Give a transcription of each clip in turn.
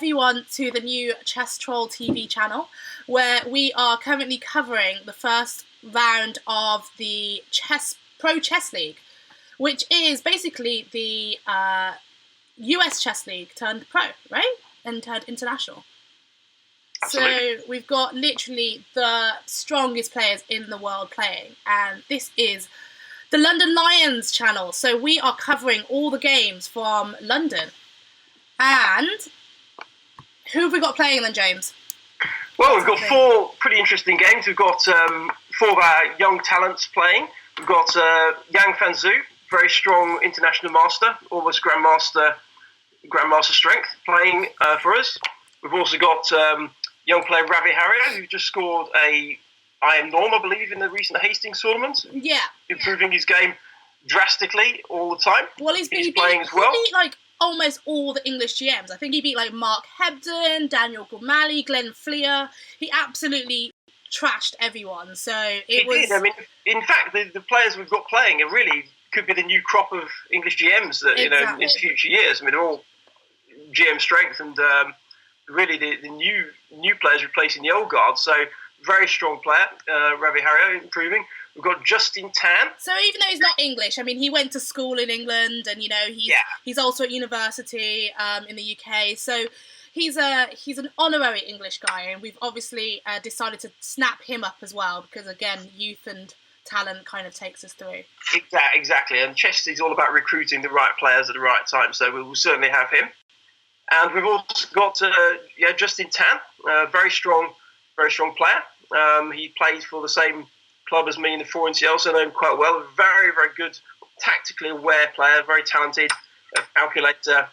everyone to the new Chess Troll TV channel, where we are currently covering the first round of the Pro Chess League, which is basically the US Chess League turned pro, right? And turned international. Absolutely. So we've got literally the strongest players in the world playing, and this is the London Lions channel. So we are covering all the games from London. And who have we got playing then, James? Well, we've got four pretty interesting games. We've got four of our young talents playing. We've got Yang Fanzhou, very strong international master, almost grandmaster strength, playing for us. We've also got young player Ravi Harrier, who just scored a IM Norm, I believe, in the recent Hastings tournament. Yeah. Improving his game drastically all the time. Well, he's playing as well. He beat like almost all the English GMs. I think he beat like Mark Hebden, Daniel Gormally, Glenn Fleer. He absolutely trashed everyone. So it was. Did. I mean, in fact, the players we've got playing are really could be the new crop of English GMs that in future years. I mean, they're all GM strength, and really the new players replacing the old guard. So very strong player, Ravi Harrier, improving. We've got Justin Tan. So even though he's not English, I mean, he went to school in England, and he's also at university in the UK. So he's an honorary English guy, and we've obviously decided to snap him up as well because, again, youth and talent kind of takes us through. Exactly, and chess is all about recruiting the right players at the right time. So we will certainly have him. And we've also got Justin Tan, very strong player. He plays for the same club as me in the 4NCL, so I know him quite well. A very, very good, tactically aware player, very talented, calculator,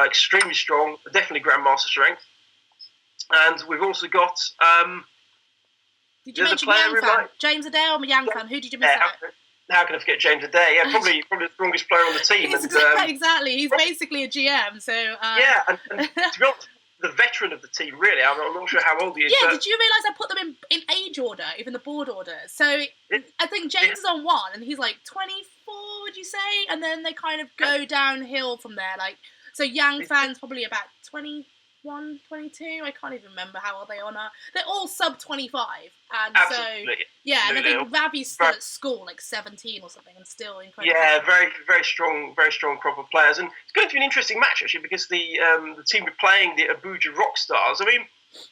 extremely strong, definitely grandmaster strength. And we've also got... did you mention Yang Fan? James Adair or Yang Fan? Who did you miss out? How can I forget James Adair? Yeah, probably the strongest player on the team. Exactly. He's basically a GM, so... and to be honest, the veteran of the team, really. I'm not sure how old he is. Yeah, did you realise I put them in age order, even the board order? So I think James is on 1, and he's like 24, would you say? And then they kind of go downhill from there. Like, so Yang Fan's probably about 21, 22. I can't even remember how old they are now. They're all sub 25. And absolutely. So, and I think Ravi's still at school, like 17 or something, and still incredible. Yeah, very strong crop of players. And it's going to be an interesting match, actually, because the team we're playing, the Abuja Rockstars, I mean,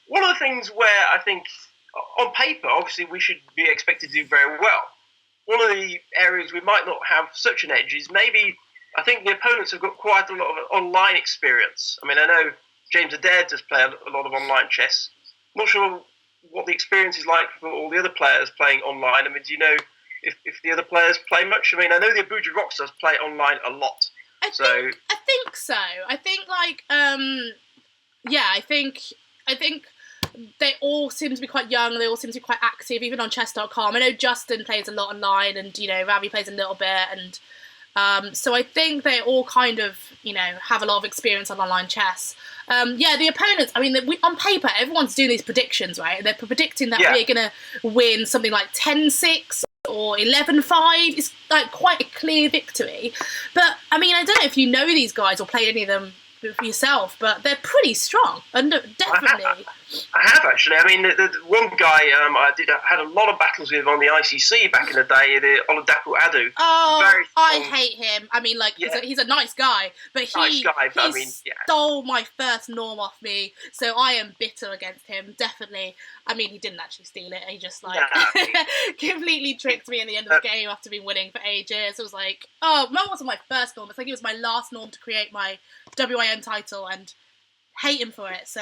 one of the things where I think, on paper, obviously, we should be expected to do very well. One of the areas we might not have such an edge is maybe, I think the opponents have got quite a lot of online experience. I mean, I know James Adair does play a lot of online chess. I'm not sure what the experience is like for all the other players playing online. I mean, do you know if the other players play much? I mean, I know the Abuja Rockstars play online a lot. I think so. I think I think they all seem to be quite young. They all seem to be quite active, even on chess.com. I know Justin plays a lot online, and Ravi plays a little bit, and so I think they all kind of have a lot of experience on online chess. The opponents, I mean, on paper, everyone's doing these predictions, right? They're predicting that we're going to win something like 10-6 or 11-5. It's like quite a clear victory. But, I mean, I don't know if you know these guys or played any of them yourself, but they're pretty strong, and definitely. I have actually. I mean, the one guy I had a lot of battles with on the ICC back in the day, the Oladapo Adu. Oh, I hate him. I mean, he's a nice guy, but he stole my first norm off me, so I am bitter against him, definitely. I mean, he didn't actually steal it. He just completely tricked me in the end of the game after being winning for ages. It was like, that wasn't my first norm. It's like it was my last norm to create my WIM title, and hate him for it. So.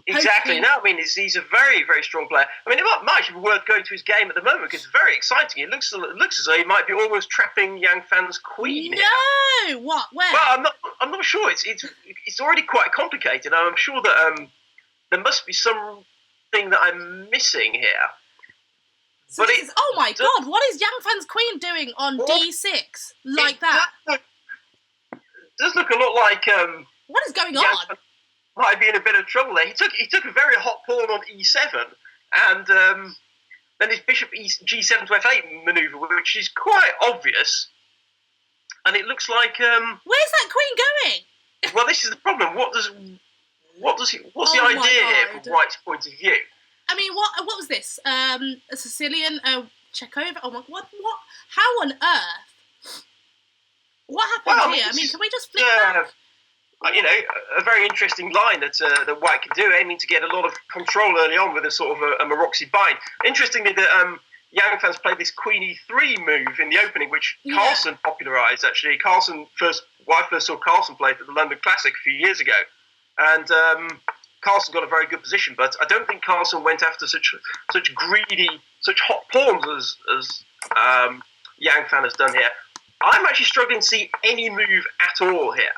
Exactly. No, I mean, he's a very, very strong player. I mean, it might actually be worth going to his game at the moment because it's very exciting. It looks as though he might be almost trapping Yang Fan's queen. No, what? Where? Well, I'm not sure. It's already quite complicated. I'm sure that there must be something that I'm missing here. So oh my God! What is Yang Fan's queen doing on D6 like that? It does look a lot like. What is going on? Might be in a bit of trouble there. He took a very hot pawn on E7, and then his bishop G7 to F8 manoeuvre, which is quite obvious. And it looks like where's that queen going? Well, this is the problem. What does What's the Oh my idea here God. from White's point of view? I mean, what was this? A Sicilian Checover? Oh my, what? How on earth? What happened here? I mean, can we just flip back? You know, a very interesting line that White can do, aiming to get a lot of control early on with a sort of a Maroczy bind. Interestingly, that Yang fans played this Queen E3 move in the opening, which Carlsen popularised, actually. White first saw Carlsen play at the London Classic a few years ago. And Carlsen got a very good position, but I don't think Carlsen went after such greedy, such hot pawns as Yang fan has done here. I'm actually struggling to see any move at all here.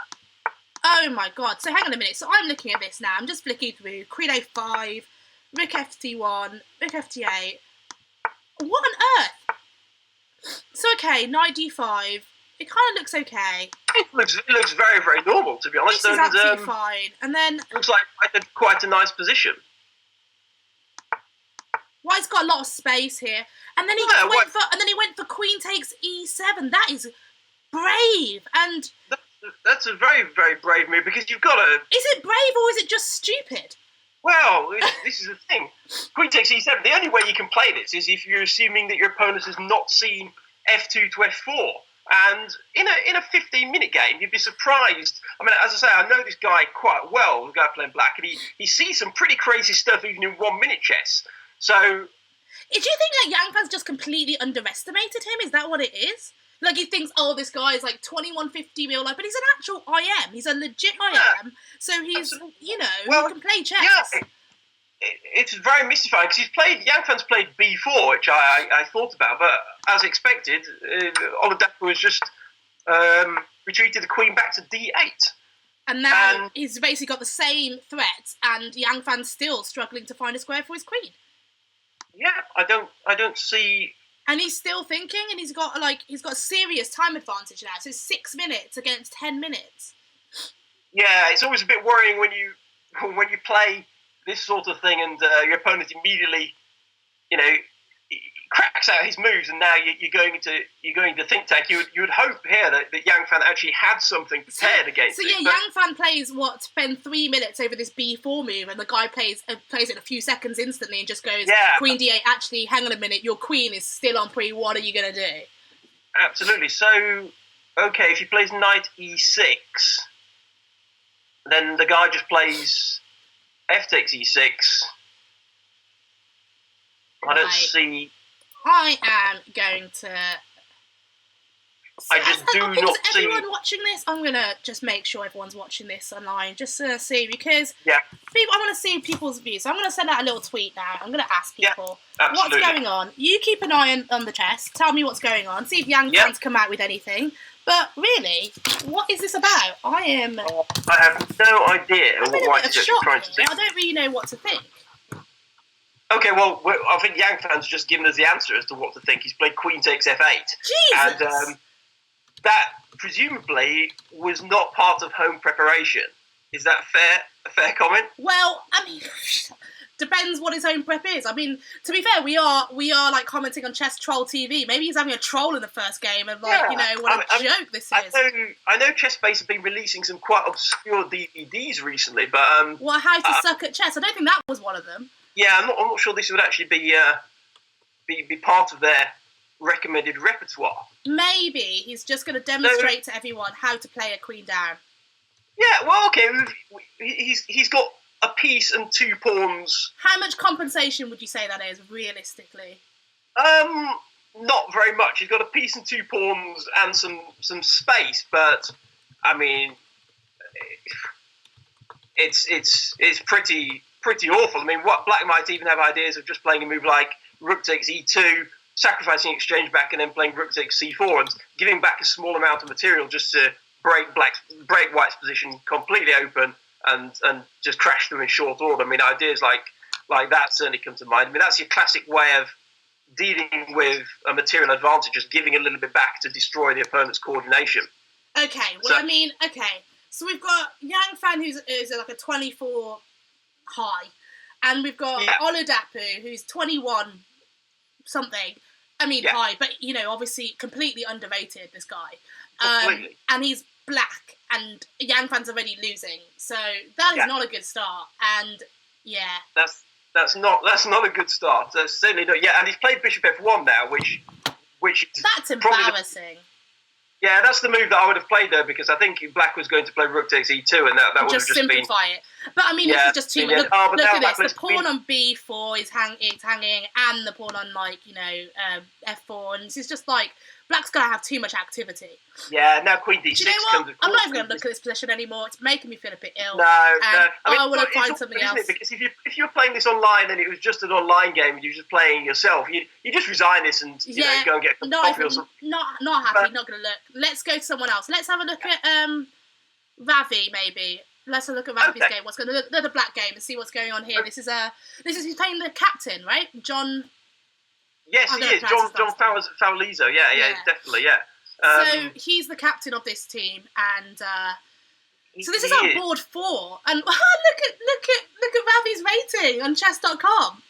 Oh my God. So hang on a minute. So I'm looking at this now. I'm just flicking through. Queen A5, Rook FT1, Rook FT8. What on earth? So, okay, Knight D5. It kind of looks okay. It looks very, very normal, to be honest. This is absolutely fine. And then... looks like quite a nice position. White's got a lot of space here. And then he went for Queen takes E7. That is brave. And... that's a very, very brave move, because you've got to... Is it brave or is it just stupid? Well, this is the thing. Queen takes E7. The only way you can play this is if you're assuming that your opponent has not seen F2 to F4. And in a 15-minute game, you'd be surprised. I mean, as I say, I know this guy quite well, the guy playing black, and he sees some pretty crazy stuff even in 1 minute chess. So... Do you think that Yang fans just completely underestimated him? Is that what it is? Like, he thinks, oh, this guy is like 2150 real life, but he's an actual IM. He's a legit IM. So he's, absolutely. You know, well, he can play chess. Yeah, it's very mystifying, because Yang fans played B4, which I thought about, but as expected, Oladapo has just retreated the queen back to D8. And now he's basically got the same threat, and Yang fan's still struggling to find a square for his queen. Yeah, I don't see... And he's still thinking, and he's got a serious time advantage now. So it's 6 minutes against 10 minutes. Yeah, it's always a bit worrying when you play this sort of thing, and your opponent immediately, you know, cracks out his moves, and now you're going into think tank. You would hope here that Yang fan actually had something prepared against it. So yeah, Yang fan spend 3 minutes over this B4 move, and the guy plays it in a few seconds instantly, and just goes Queen D8. Actually, hang on a minute, your queen is still on pre. What are you gonna do? Absolutely. So, okay, if he plays Knight E6, then the guy just plays F takes E6. I don't see. I am going to... I just do not see... Is everyone watching this? I'm going to just make sure everyone's watching this online, just to see, because I want to see people's views. So I'm going to send out a little tweet now. I'm going to ask people, what's going on? You keep an eye on the chess. Tell me what's going on. See if Yang fans come out with anything. But really, what is this about? I have no idea what White is actually trying to do. I don't really know what to think. Okay, well, I think Yang fans just given us the answer as to what to think. He's played Queen takes F8. Jesus! And that presumably was not part of home preparation. Is that a fair comment? Well, I mean, depends what his home prep is. I mean, to be fair, we are like commenting on Chess Troll TV. Maybe he's having a troll in the first game, and what a joke this is. I know ChessBase have been releasing some quite obscure DVDs recently, but well, how to suck at chess. I don't think that was one of them. Yeah, I'm not sure this would actually be part of their recommended repertoire. Maybe he's just going to demonstrate to everyone how to play a queen down. Yeah, well, okay, he's got a piece and 2 pawns. How much compensation would you say that is, realistically? Not very much. He's got a piece and 2 pawns and some space, but I mean, it's pretty awful. I mean, what Black might even have ideas of just playing a move like Rook takes E2, sacrificing exchange back, and then playing Rook takes C4 and giving back a small amount of material just to break White's position completely open and just crash them in short order. I mean, ideas like that certainly come to mind. I mean, that's your classic way of dealing with a material advantage, just giving a little bit back to destroy the opponent's coordination. Okay, well, so we've got Yang fan who's like a 24 high, and we've got Oladapo who's 21 something. I mean, high, but obviously completely underrated, this guy. Completely. And he's black, and Yang fans are already losing. So that is not a good start. And that's not a good start. That's certainly not. Yeah, and he's played Bishop F1 now, which that's embarrassing. Yeah, that's the move that I would have played there, because I think Black was going to play Rook takes E2, and that would have just simplify it. But I mean, this is just too much. Look at this. The pawn on B4 is hanging, and the pawn on F4, and it's just like Black's gonna have too much activity. Yeah, now Queen D6. Do you know what? I'm not even gonna look at this position anymore. It's making me feel a bit ill. No. I want to find something else. Because if you were playing this online and it was just an online game and you were just playing yourself, you just resign this and go and get a coffee or something. Not happy. Not gonna look. Let's go to someone else. Let's have a look at Ravi maybe. Let's have a look at Ravi's game. What's going to the Black game and see what's going on here. This is he's playing the captain, right? John. Yes, he is. John Faulizo. Yeah, definitely, yeah. So he's the captain of this team, and so this is our board 4. And look at Ravi's rating on chess.com.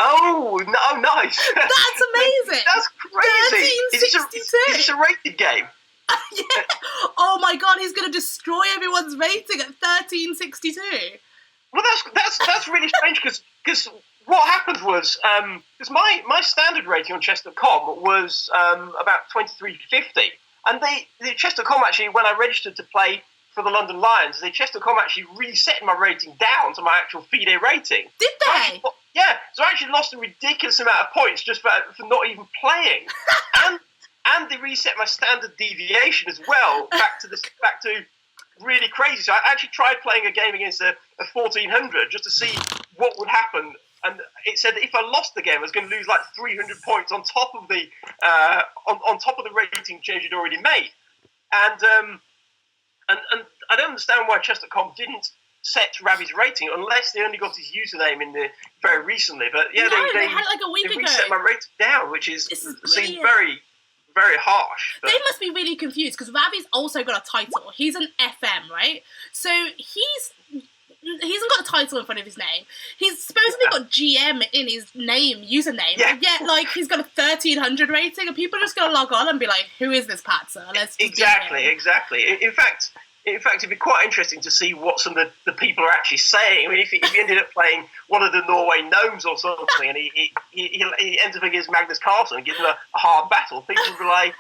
Oh, no, nice. That's amazing. That's crazy. 1362. Is this a rated game? Yeah. Oh my God, he's going to destroy everyone's rating at 1362. Well, that's really strange, because what happened was, because my standard rating on chess.com was about 2350, and the chess.com actually, when I registered to play for the London Lions, the chess.com actually reset my rating down to my actual FIDE rating. Did they? So I actually lost a ridiculous amount of points just for not even playing, and they reset my standard deviation as well back to really crazy. So I actually tried playing a game against a 1400 just to see what would happen. And it said that if I lost the game, I was going to lose like 300 points on top of the on top of the rating change you'd already made. And I don't understand why chess.com didn't set Ravi's rating unless they only got his username in very recently. But yeah, they had it like a week ago. They reset my rating down, which seems very, very harsh. But they must be really confused because Ravi's also got a title. He's an FM, right? So he hasn't got a title in front of his name. He's supposedly got GM in his username. Yeah. But yet, like, he's got a 1300 rating, and people are just going to log on and be like, who is this Patzer? Exactly. In fact, it'd be quite interesting to see what some of the people are actually saying. I mean, if he ended up playing one of the Norway gnomes or something, and he ends up against Magnus Carlsen and gives him a hard battle, people would be like,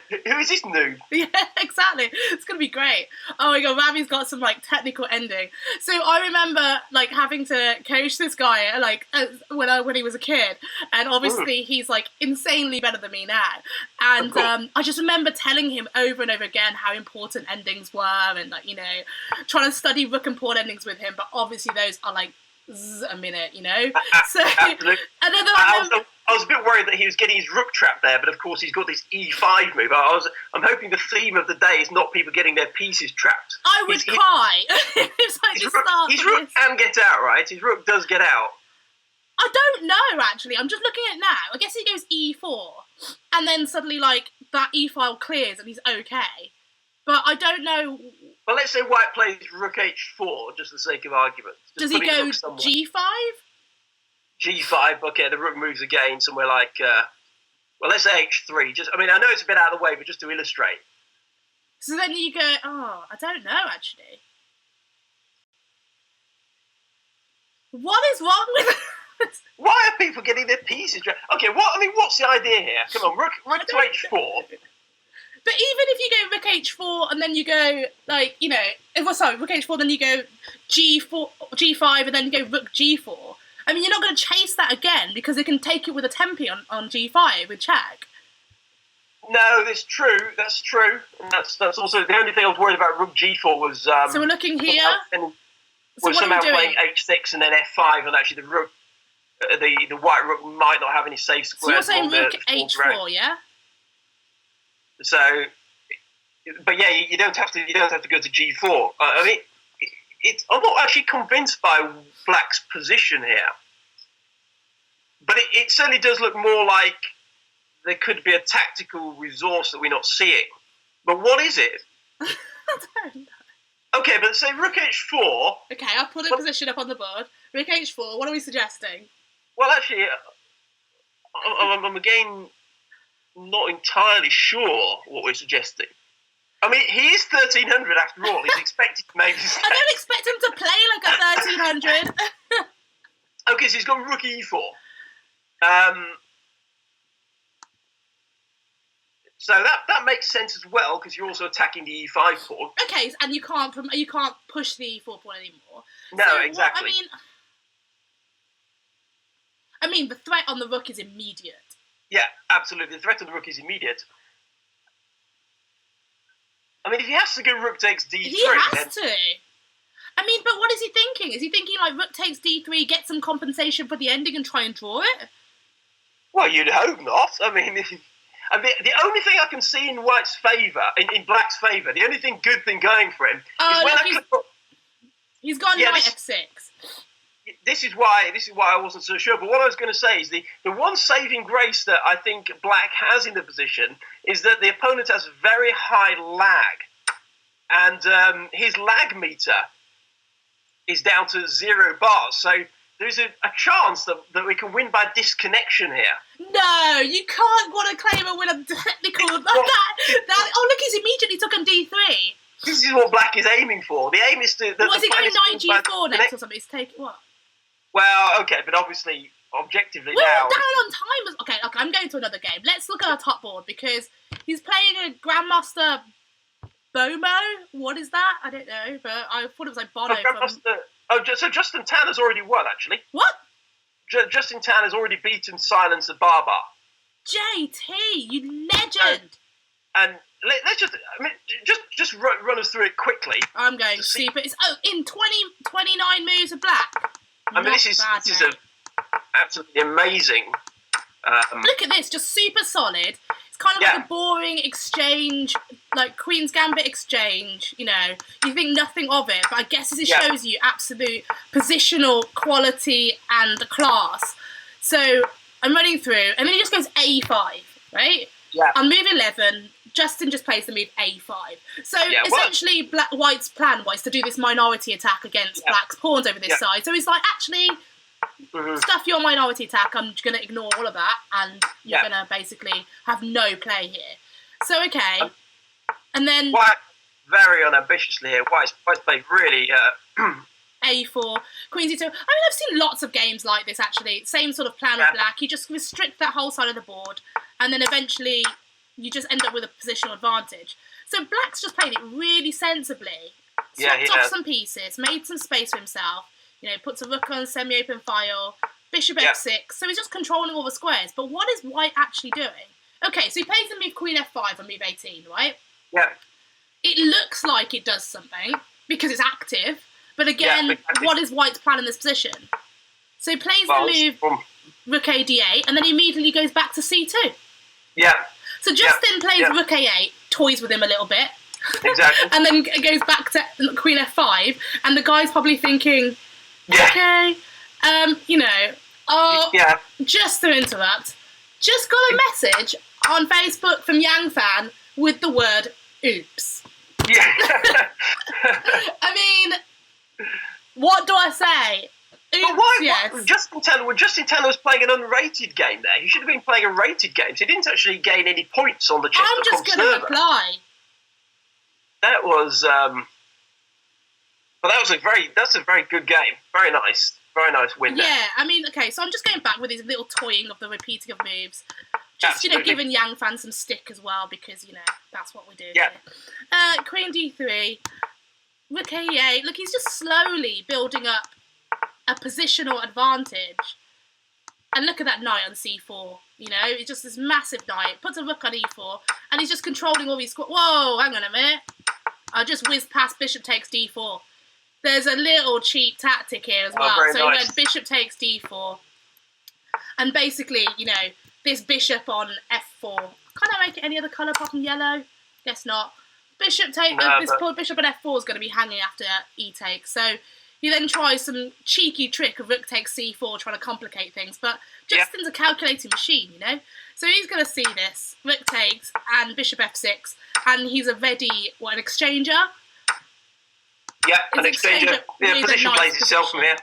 who is this noob? Yeah, exactly. It's going to be great. Oh my God, Ravi's got some, like, technical ending. So I remember, like, having to coach this guy, like, when he was a kid. And obviously he's, like, insanely better than me now. And I just remember telling him over and over again how important endings were and, like, trying to study rook and pawn endings with him. But obviously those are, like, a minute, So, absolutely. And then I was a bit worried that he was getting his rook trap there, but of course he's got this E5 move. I'm hoping the theme of the day is not people getting their pieces trapped. I would cry. It's like his rook can get out, right? His rook does get out. I don't know, actually. I'm just looking at it now. I guess he goes E4, and then suddenly, like, that E file clears and he's okay. But I don't know. Well, let's say white plays rook H4, just for the sake of argument. Does he go G5? G5, okay, the rook moves again somewhere like, let's say H3. I know it's a bit out of the way, but just to illustrate. So then you go, I don't know, actually. What is wrong with this? Why are people getting their pieces? Okay, what's the idea here? Come on, rook to H4. But even if you go rook H4 and then you go, like, rook H4, then you go G5 and then you go rook G4. I mean, you're not going to chase that again because they can take it with a tempi on G5 with check. No, that's true. And that's also the only thing I was worried about rook G4 was... so we're looking here. Somehow playing H6 and then F5, and actually the rook, the white rook might not have any safe squares. So you're saying rook H4, yeah? So, but yeah, you don't have to go to G4. I'm not actually convinced by Black's position here, but it certainly does look more like there could be a tactical resource that we're not seeing. But what is it? I don't know. Okay, but say rook H4. Okay, I'll put a position up on the board. Rook H4. What are we suggesting? Well, actually, I'm again not entirely sure what we're suggesting. I mean, he is 1300 after all. He's expected to make mistakes. I don't expect him to play like a 1300. Okay, so he's got rook e4. So that makes sense as well, because you're also attacking the e5 pawn. Okay, and you can't push the e4 pawn anymore. No, so exactly. I mean, the threat on the rook is immediate. Yeah, absolutely. The threat on the rook is immediate. I mean, if he has to go rook takes d3... He has to. I mean, but what is he thinking? Is he thinking, like, rook takes d3, get some compensation for the ending and try and draw it? Well, you'd hope not. I mean, the only thing I can see in White's favour, in Black's favour, the only good thing going for him is when he's got knight f6. This is why I wasn't so sure. But what I was going to say is the one saving grace that I think Black has in the position is that the opponent has very high lag, and his lag meter is down to 0 bars. So there's a chance that we can win by disconnection here. No, you can't want to claim a win of technical like that. Oh, look, he's immediately took on d3. This is what Black is aiming for. The aim is to... What, is he going knight g4 next or something? He's taking what? Well, okay, but obviously, objectively we're now... down on time. Okay, I'm going to another game. Let's look at our top board, because he's playing a Grandmaster Bomo. What is that? I don't know, but I thought it was like Bono so Justin Tanner's already won, actually. What? Justin Tanner's already beaten Silence of Barbar. JT, you legend! And let's just run us through it quickly. I'm going super. It's in 29 moves of Black. I mean, this is a absolutely amazing. Look at this, just super solid. It's kind of like a boring exchange, like Queen's Gambit exchange. You know, you think nothing of it, but I guess this shows you absolute positional quality and class. So I'm running through, and then he just goes A5, right? Yeah. On move 11, Justin just plays the move A5. So essentially, White's plan was to do this minority attack against Black's pawns over this side. So he's like, actually, stuff your minority attack, I'm going to ignore all of that, and you're going to basically have no play here. So, okay. And then... White, very unambitiously here. White's played really... A4, Queen C2. I mean, I've seen lots of games like this, actually. Same sort of plan with Black. You just restrict that whole side of the board, and then eventually you just end up with a positional advantage. So Black's just played it really sensibly. Swapped off some pieces, made some space for himself, you know, puts a rook on semi-open file, bishop f6, so he's just controlling all the squares. But what is White actually doing? Okay, so he plays the move Queen f5 on move 18, right? Yeah. It looks like it does something, because it's active. But again, what is White's plan in this position? So he plays the move rook a d8, and then he immediately goes back to c2. Yeah. So Justin plays rook a8, toys with him a little bit. Exactly. And then goes back to queen f5, and the guy's probably thinking, okay, you know, just to interrupt, just got a message on Facebook from Yang Fan with the word oops. Yeah. I mean... What do I say? Oops, but why? Justin Tanner was playing an unrated game there. He should have been playing a rated game. So he didn't actually gain any points on the chess.com server. I'm just going to reply. That was, but that's a very good game. Very nice win. Yeah, I mean, okay. So I'm just going back with his little toying of the repeating of moves. Just giving Yang Fan some stick as well, because that's what we do. Yeah. Here. Queen d3. Rook a8, look, he's just slowly building up a positional advantage. And look at that knight on c4, you know, it's just this massive knight, puts a rook on e4, and he's just controlling all these... Whoa, hang on a minute. I just whizzed past bishop takes d4. There's a little cheap tactic here as well. So he went bishop takes d4. And basically, you know, this bishop on f4. Can't I make it any other colour apart from yellow? Guess not. Bishop on f4 is going to be hanging after e takes. So he then tries some cheeky trick of rook takes c4, trying to complicate things. But Justin's a calculating machine, you know. So he's going to see this rook takes and bishop f6, and he's a ready an exchanger. Yeah, an exchanger. Yeah, position plays itself from here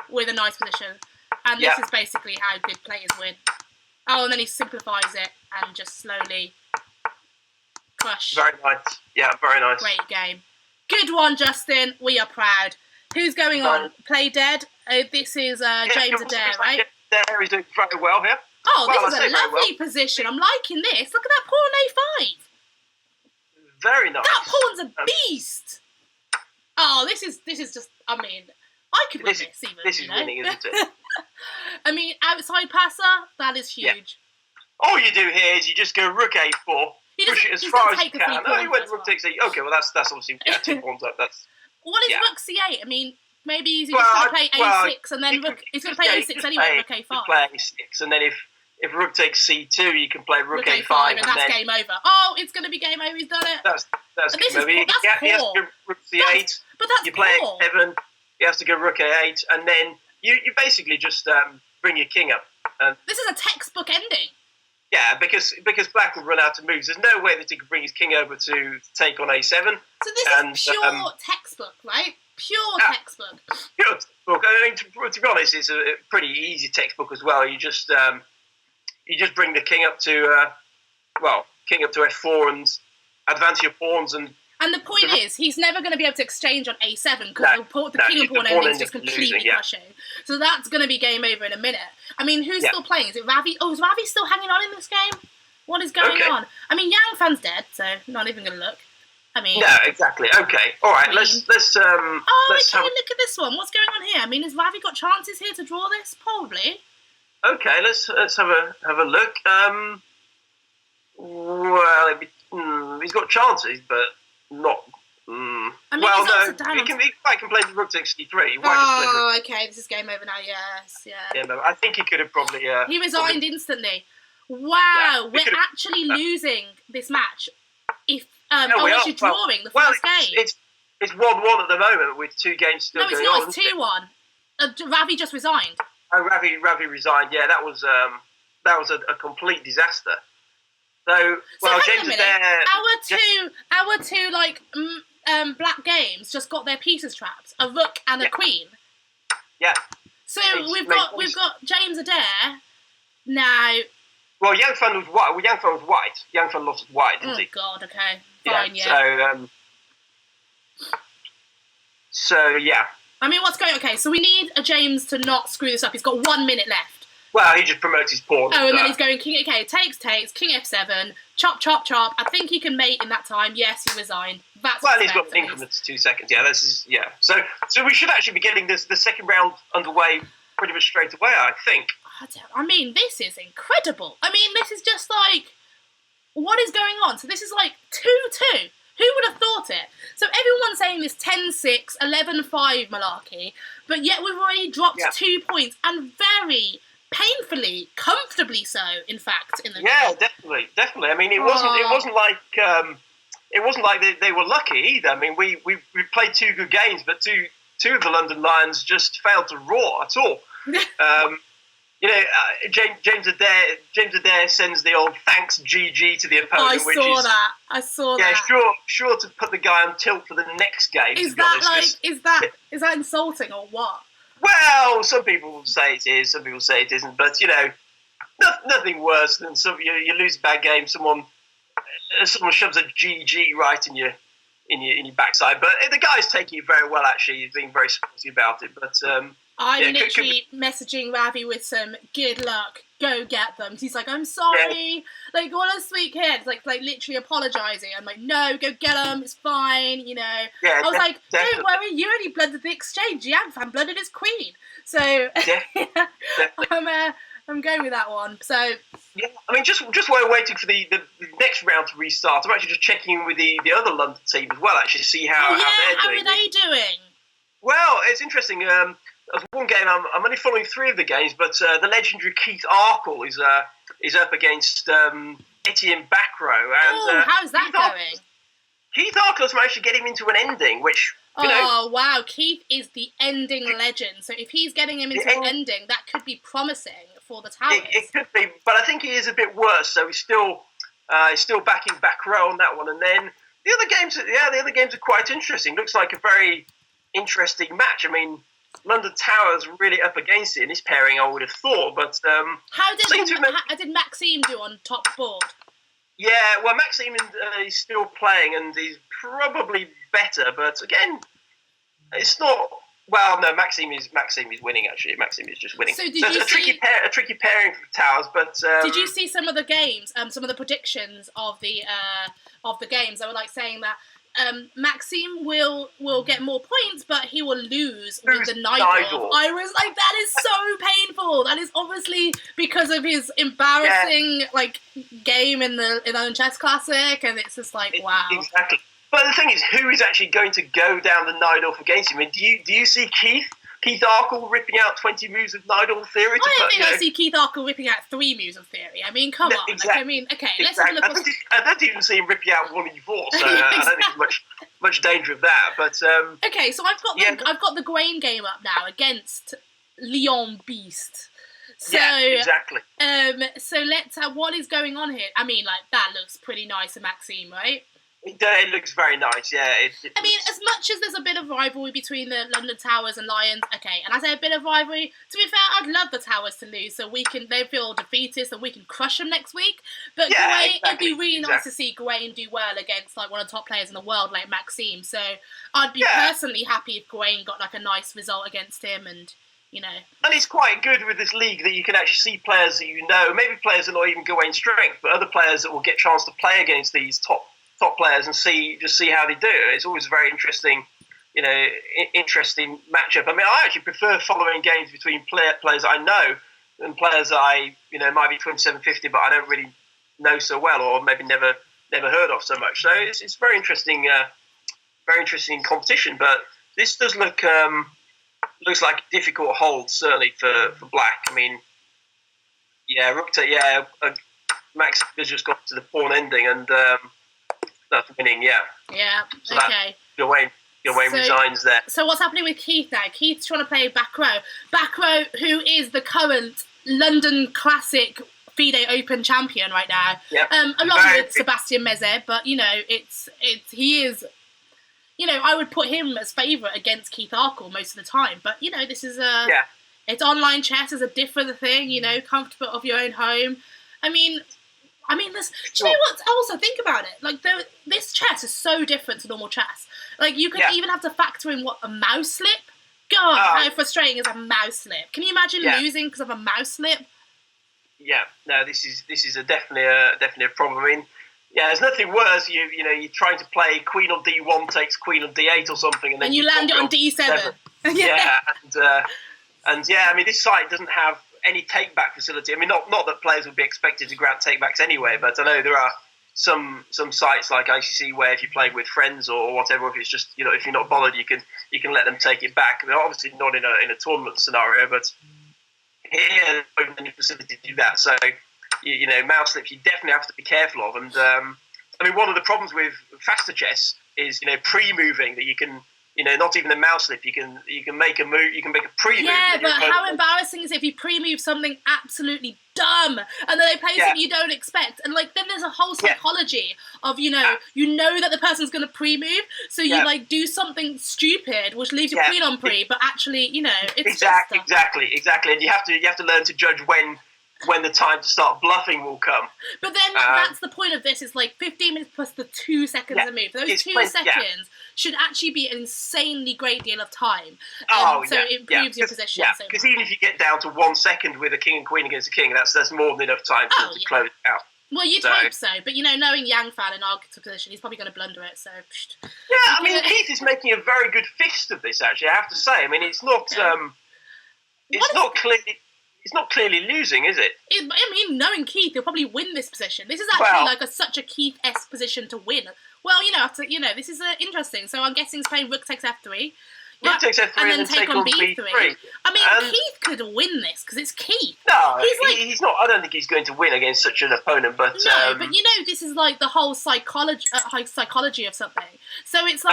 with a nice position, and this is basically how good players win. Oh, and then he simplifies it and just slowly Crush. Very nice. Yeah, very nice. Great game. Good one, Justin. We are proud. Who's going on? Play dead. This is James Adair, right? Adair is doing very well here. Oh, this is a lovely position. I'm liking this. Look at that pawn A5. Very nice. That pawn's a beast. Oh, this is just. I mean, I could win this even. This is winning, isn't it? I mean, outside passer. That is huge. Yeah. All you do here is you just go rook A4. Push it as far as you can. Oh, he went rook takes A. Okay, well that's obviously 2 pawns up. That's. What is rook C8? I mean, maybe he's just going to play A6 and then rook. He's going to play A6 anyway. Rook A5. Play A6, and then if rook takes C2, you can play rook A5, and that's game over. Oh, it's going to be game over. He's done it. That's game over. He has to go rook C8. But that's you play A7. He has to go rook A8, and then you basically just bring your king up. This is a textbook ending. Yeah, because Black will run out of moves. There's no way that he could bring his king over to take on A7. So this is pure textbook, right? Pure textbook. Pure textbook. I mean, to be honest, it's a pretty easy textbook as well. You just bring the king up to king up to F4 and advance your pawns. And the point is, he's never going to be able to exchange on A7 because the king and pawn ending is just completely crushing. So that's going to be game over in a minute. I mean, who's still playing? Is it Ravi? Oh, is Ravi still hanging on in this game? What is going on? I mean, Yang Fan's dead, so not even going to look. I mean, no, exactly. Okay, all right. Let's look at this one. What's going on here? I mean, has Ravi got chances here to draw this? Probably. Okay, let's have a look. Well, he's got chances, but not. I mean, no. He can play the rook takes C3. Okay, this is game over now. Yes, yeah. Yeah, no, I think he could have probably. He resigned instantly. Wow, we're actually losing this match. If we're actually drawing the first game. It's 1-1 at the moment with 2 games still going on. No, it's not. It's 2-1. Ravi just resigned. Oh, Ravi resigned. Yeah, that was a complete disaster. So James Adair. Our two black games just got their pieces trapped. A rook and a queen. Yeah. So we've got James Adair now. Well, Yang Fan was white. Well, Yang Fan was white. Yang Fan lost white, didn't he? Oh God. Okay. Fine. Yeah. So yeah. I mean, what's going on? Okay, so we need a James to not screw this up. He's got 1 minute left. Well, he just promotes his pawn. Oh, and then he's going king. Okay, takes, king F7, chop, chop, chop. I think he can mate in that time. Yes, he resigned. And he's got an increment to 2 seconds. Yeah, So we should actually be getting the second round underway pretty much straight away, I think. I mean, this is incredible. I mean, this is just like, what is going on? So this is like 2-2. Who would have thought it? So everyone's saying this 10-6, 11-5 malarkey, but yet we've already dropped 2 points, and very painfully, comfortably so, in fact, in the game. Yeah, definitely. I mean, it wasn't like they were lucky either. I mean, we played 2 good games, but two of the London Lions just failed to roar at all. James Adair sends the old thanks GG to the opponent. I saw that. Yeah, sure to put the guy on tilt for the next game. Is that insulting or what? Well, some people say it is, some people say it isn't. But nothing worse than you lose a bad game. Someone shoves a GG right in your backside. But the guy's taking it very well. Actually, he's being very sporty about it. But I'm literally messaging Ravi with some good luck. Go get them. He's like, I'm sorry. Yeah. Like, what a sweet kid. Like literally apologising. I'm like, no, go get them. It's fine. Yeah, I was like, don't worry. You only blundered the exchange. Yang Fan blundered his queen. So I'm going with that one. So yeah, I mean, just while we're waiting for the next round to restart, I'm actually just checking in with the other London team as well. Actually, to see how they're doing. How are they doing? Well, it's interesting. There's one game, I'm only following 3 of the games, but the legendary Keith Arkle is up against Etienne Bacro. And how's that going? Keith Arkle's managed to get him into an ending, which, wow, Keith is the ending legend. So if he's getting him into an ending, that could be promising for the Towers. It could be, but I think he is a bit worse, so he's still backing Bacro on that one. And then the other games are quite interesting. Looks like a very interesting match. I mean, London Towers really up against it in this pairing, I would have thought. But how did Maxime do on top board? Yeah, well, Maxime is still playing, and he's probably better. But again, it's not. Well, no, Maxime is winning. Actually, Maxime is just winning. So it's a tricky pairing for Towers. But did you see some of the games? Some of the predictions of the games. They were like saying that Maxime will get more points, but he will lose with the Nidorf. I was like, that is so painful. That is obviously because of his embarrassing game in the Chess Classic, and it's just like, wow. Exactly. But the thing is, who is actually going to go down the Nidorf against him? I mean, do you see Keith Arkle ripping out 20 moves of Nidorf theory? I don't think I see Keith Arkle ripping out 3 moves of theory. I mean, come on. Exactly. Let's have a look. I don't even see him ripping out 1 of 4, so I don't think there's much danger of that. But okay, so I've got the Grain game up now against Leon Beast. So, exactly. So let's what is going on here? I mean, that looks pretty nice to Maxime, right? It looks very nice, yeah. I mean, as much as there's a bit of rivalry between the London Towers and Lions, okay, and I say a bit of rivalry, to be fair, I'd love the Towers to lose so they feel defeated so we can crush them next week. But it'd be really nice to see Gawain do well against one of the top players in the world like Maxime. So I'd be personally happy if Gawain got a nice result against him and... And it's quite good with this league that you can actually see players that maybe players that are not even Gawain's strength, but other players that will get a chance to play against these top players and see how they do. It's always a very interesting, interesting matchup. I mean, I actually prefer following games between players I know than players that I, might be 2750, but I don't really know so well, or maybe never heard of so much. So it's very interesting competition. But this does looks like a difficult hold, certainly for Black. I mean, Max has just got to the pawn ending and. That's winning, yeah. Yeah, so okay. Gawain resigns there. So what's happening with Keith now? Keith's trying to play back row. Back row, who is the current London Classic FIDE Open champion right now. Yep. Along with Sebastian Meze, but, he is... I would put him as favourite against Keith Arkle most of the time. But, this is it's online chess is a different thing, comfortable of your own home. I mean, this. Do you know what? Also, think about it. This chess is so different to normal chess. You could even have to factor in a mouse slip. God, how frustrating is a mouse slip? Can you imagine losing because of a mouse slip? Yeah, no, this is definitely a problem. I mean, there's nothing worse. You're trying to play Queen on D1 takes Queen on D8 or something, and then you land it on D7. I mean, this site doesn't have any take-back facility. I mean, not that players would be expected to grant take-backs anyway, but I know there are some sites like ICC where if you play with friends or whatever, if it's just if you're not bothered, you can let them take it back. I mean, obviously not in a tournament scenario, but here there's not any facility to do that. So mouse slips you definitely have to be careful of. And I mean, one of the problems with faster chess is pre-moving that you can. Not even a mouse slip. You can make a move. You can make a pre-move. Yeah, but how embarrassing is it if you pre-move something absolutely dumb and then they play something you don't expect? And then there's a whole psychology of you know that the person's going to pre-move, so you do something stupid which leaves your queen on pre, but actually it's exactly. And you have to learn to judge when the time to start bluffing will come. But then that's the point of this. It's 15 minutes plus the 2 seconds of move. Those 2 seconds should actually be an insanely great deal of time. So it improves your position. Yeah, because even if you get down to 1 second with a king and queen against a king, that's more than enough time to close it out. Well, you'd hope so, but knowing Yang Fan in our position, he's probably going to blunder it. So I mean, Keith is making a very good fist of this. Actually, I have to say. I mean, it's not. It's not clear. It's not clearly losing, is it? I mean, knowing Keith, he'll probably win this position. This is actually such a Keith-esque position to win. Well, this is interesting. So I'm guessing he's playing Rook takes F3. Rook takes F3 and then take on B3. I mean, Keith could win this because it's Keith. No, he's not. I don't think he's going to win against such an opponent. But no, but this is the whole psychology of something. So it's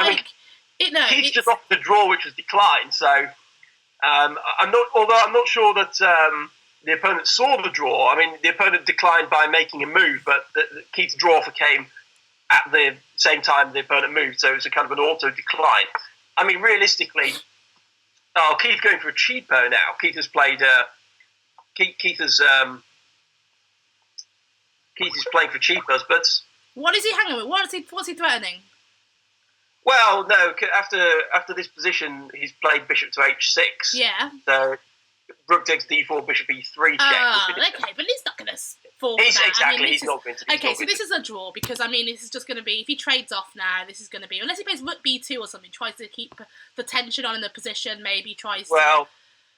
Keith's just off the draw, which was declined. So. I'm not sure that the opponent saw the draw. I mean, the opponent declined by making a move, but Keith's draw came at the same time the opponent moved, so it was a kind of an auto decline. I mean, realistically, Keith's going for a cheapo now. Keith has played. Keith is playing for cheapos, but What is he hanging with? What's he threatening? Well, no. After this position, he's played bishop to h6. Yeah. So rook takes d4, bishop e3 check. Okay, but he's not going to fall for He's that. exactly. He's not going to. Okay, so this is a draw because this is just going to be if he trades off now. This is going to be unless he plays rook b2 or something. Tries to keep the tension on in the position. Maybe tries. Well,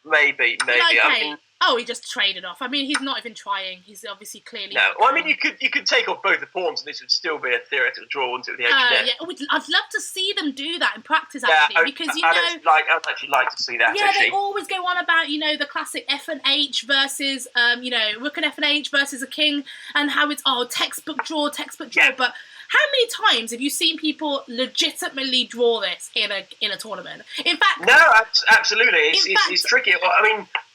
maybe. Okay. He just traded off. He's not even trying. He's obviously clearly. No, well, you could take off both the pawns, and this would still be a theoretical draw, wouldn't it? With the yeah, I'd love to see them do that in practice, actually, because I'd actually like to see that. Yeah, actually. They always go on about the classic f and h versus rook and f and h versus a king, and how it's textbook draw, yeah. But how many times have you seen people legitimately draw this in a tournament? In fact, no, absolutely, it's tricky.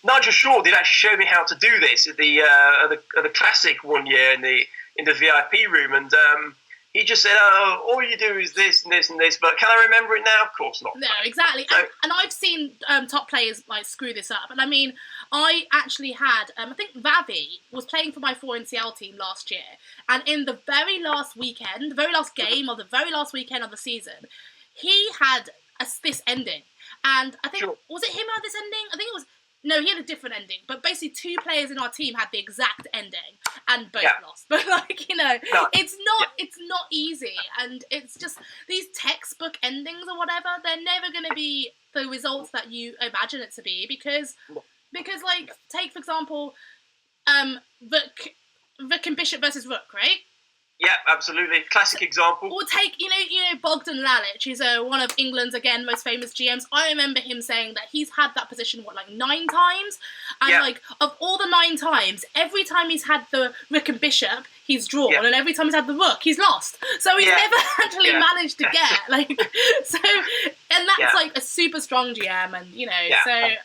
Nigel Shaw did actually show me how to do this at the classic one year in the VIP room, and he just said, all you do is this and this and this, but can I remember it now? Of course not. No, exactly. So, and I've seen top players screw this up, and I actually had I think Vavi was playing for my 4NCL team last year, and in the very last weekend, the very last game of the very last weekend of the season, he had this ending, and I think was it him who had this ending? I think it was. No, he had a different ending. But basically, 2 players in our team had the exact ending, and both lost. But it's not easy, and it's just these textbook endings or whatever. They're never going to be the results that you imagine it to be because take for example, Rook and Bishop versus Rook, right? Yeah, absolutely. Classic example. Or take, Bogdan Lalic, who's one of England's, again, most famous GMs. I remember him saying that he's had that position, 9 times? And, of all the 9 times, every time he's had the Rook and Bishop, he's drawn. And every time he's had the Rook, he's lost. So he's never actually managed to get, and that's, a super strong GM, and, so...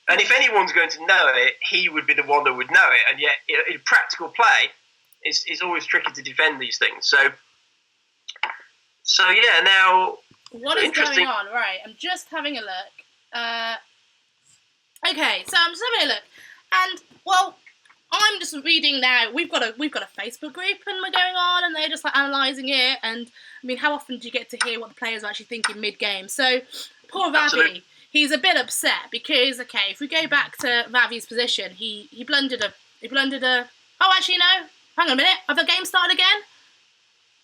And if anyone's going to know it, he would be the one that would know it. And yet, in practical play... It's always tricky to defend these things. So yeah. Now, what is going on? Right, I'm just having a look. Okay, so I'm just having a look, and I'm just reading now. We've got a Facebook group, and we're going on, and they're just analysing it. And how often do you get to hear what the players are actually thinking mid-game? So poor Vavi, he's a bit upset because if we go back to Vavi's position, he blundered a. Oh, actually no. Hang on a minute. Have the game started again?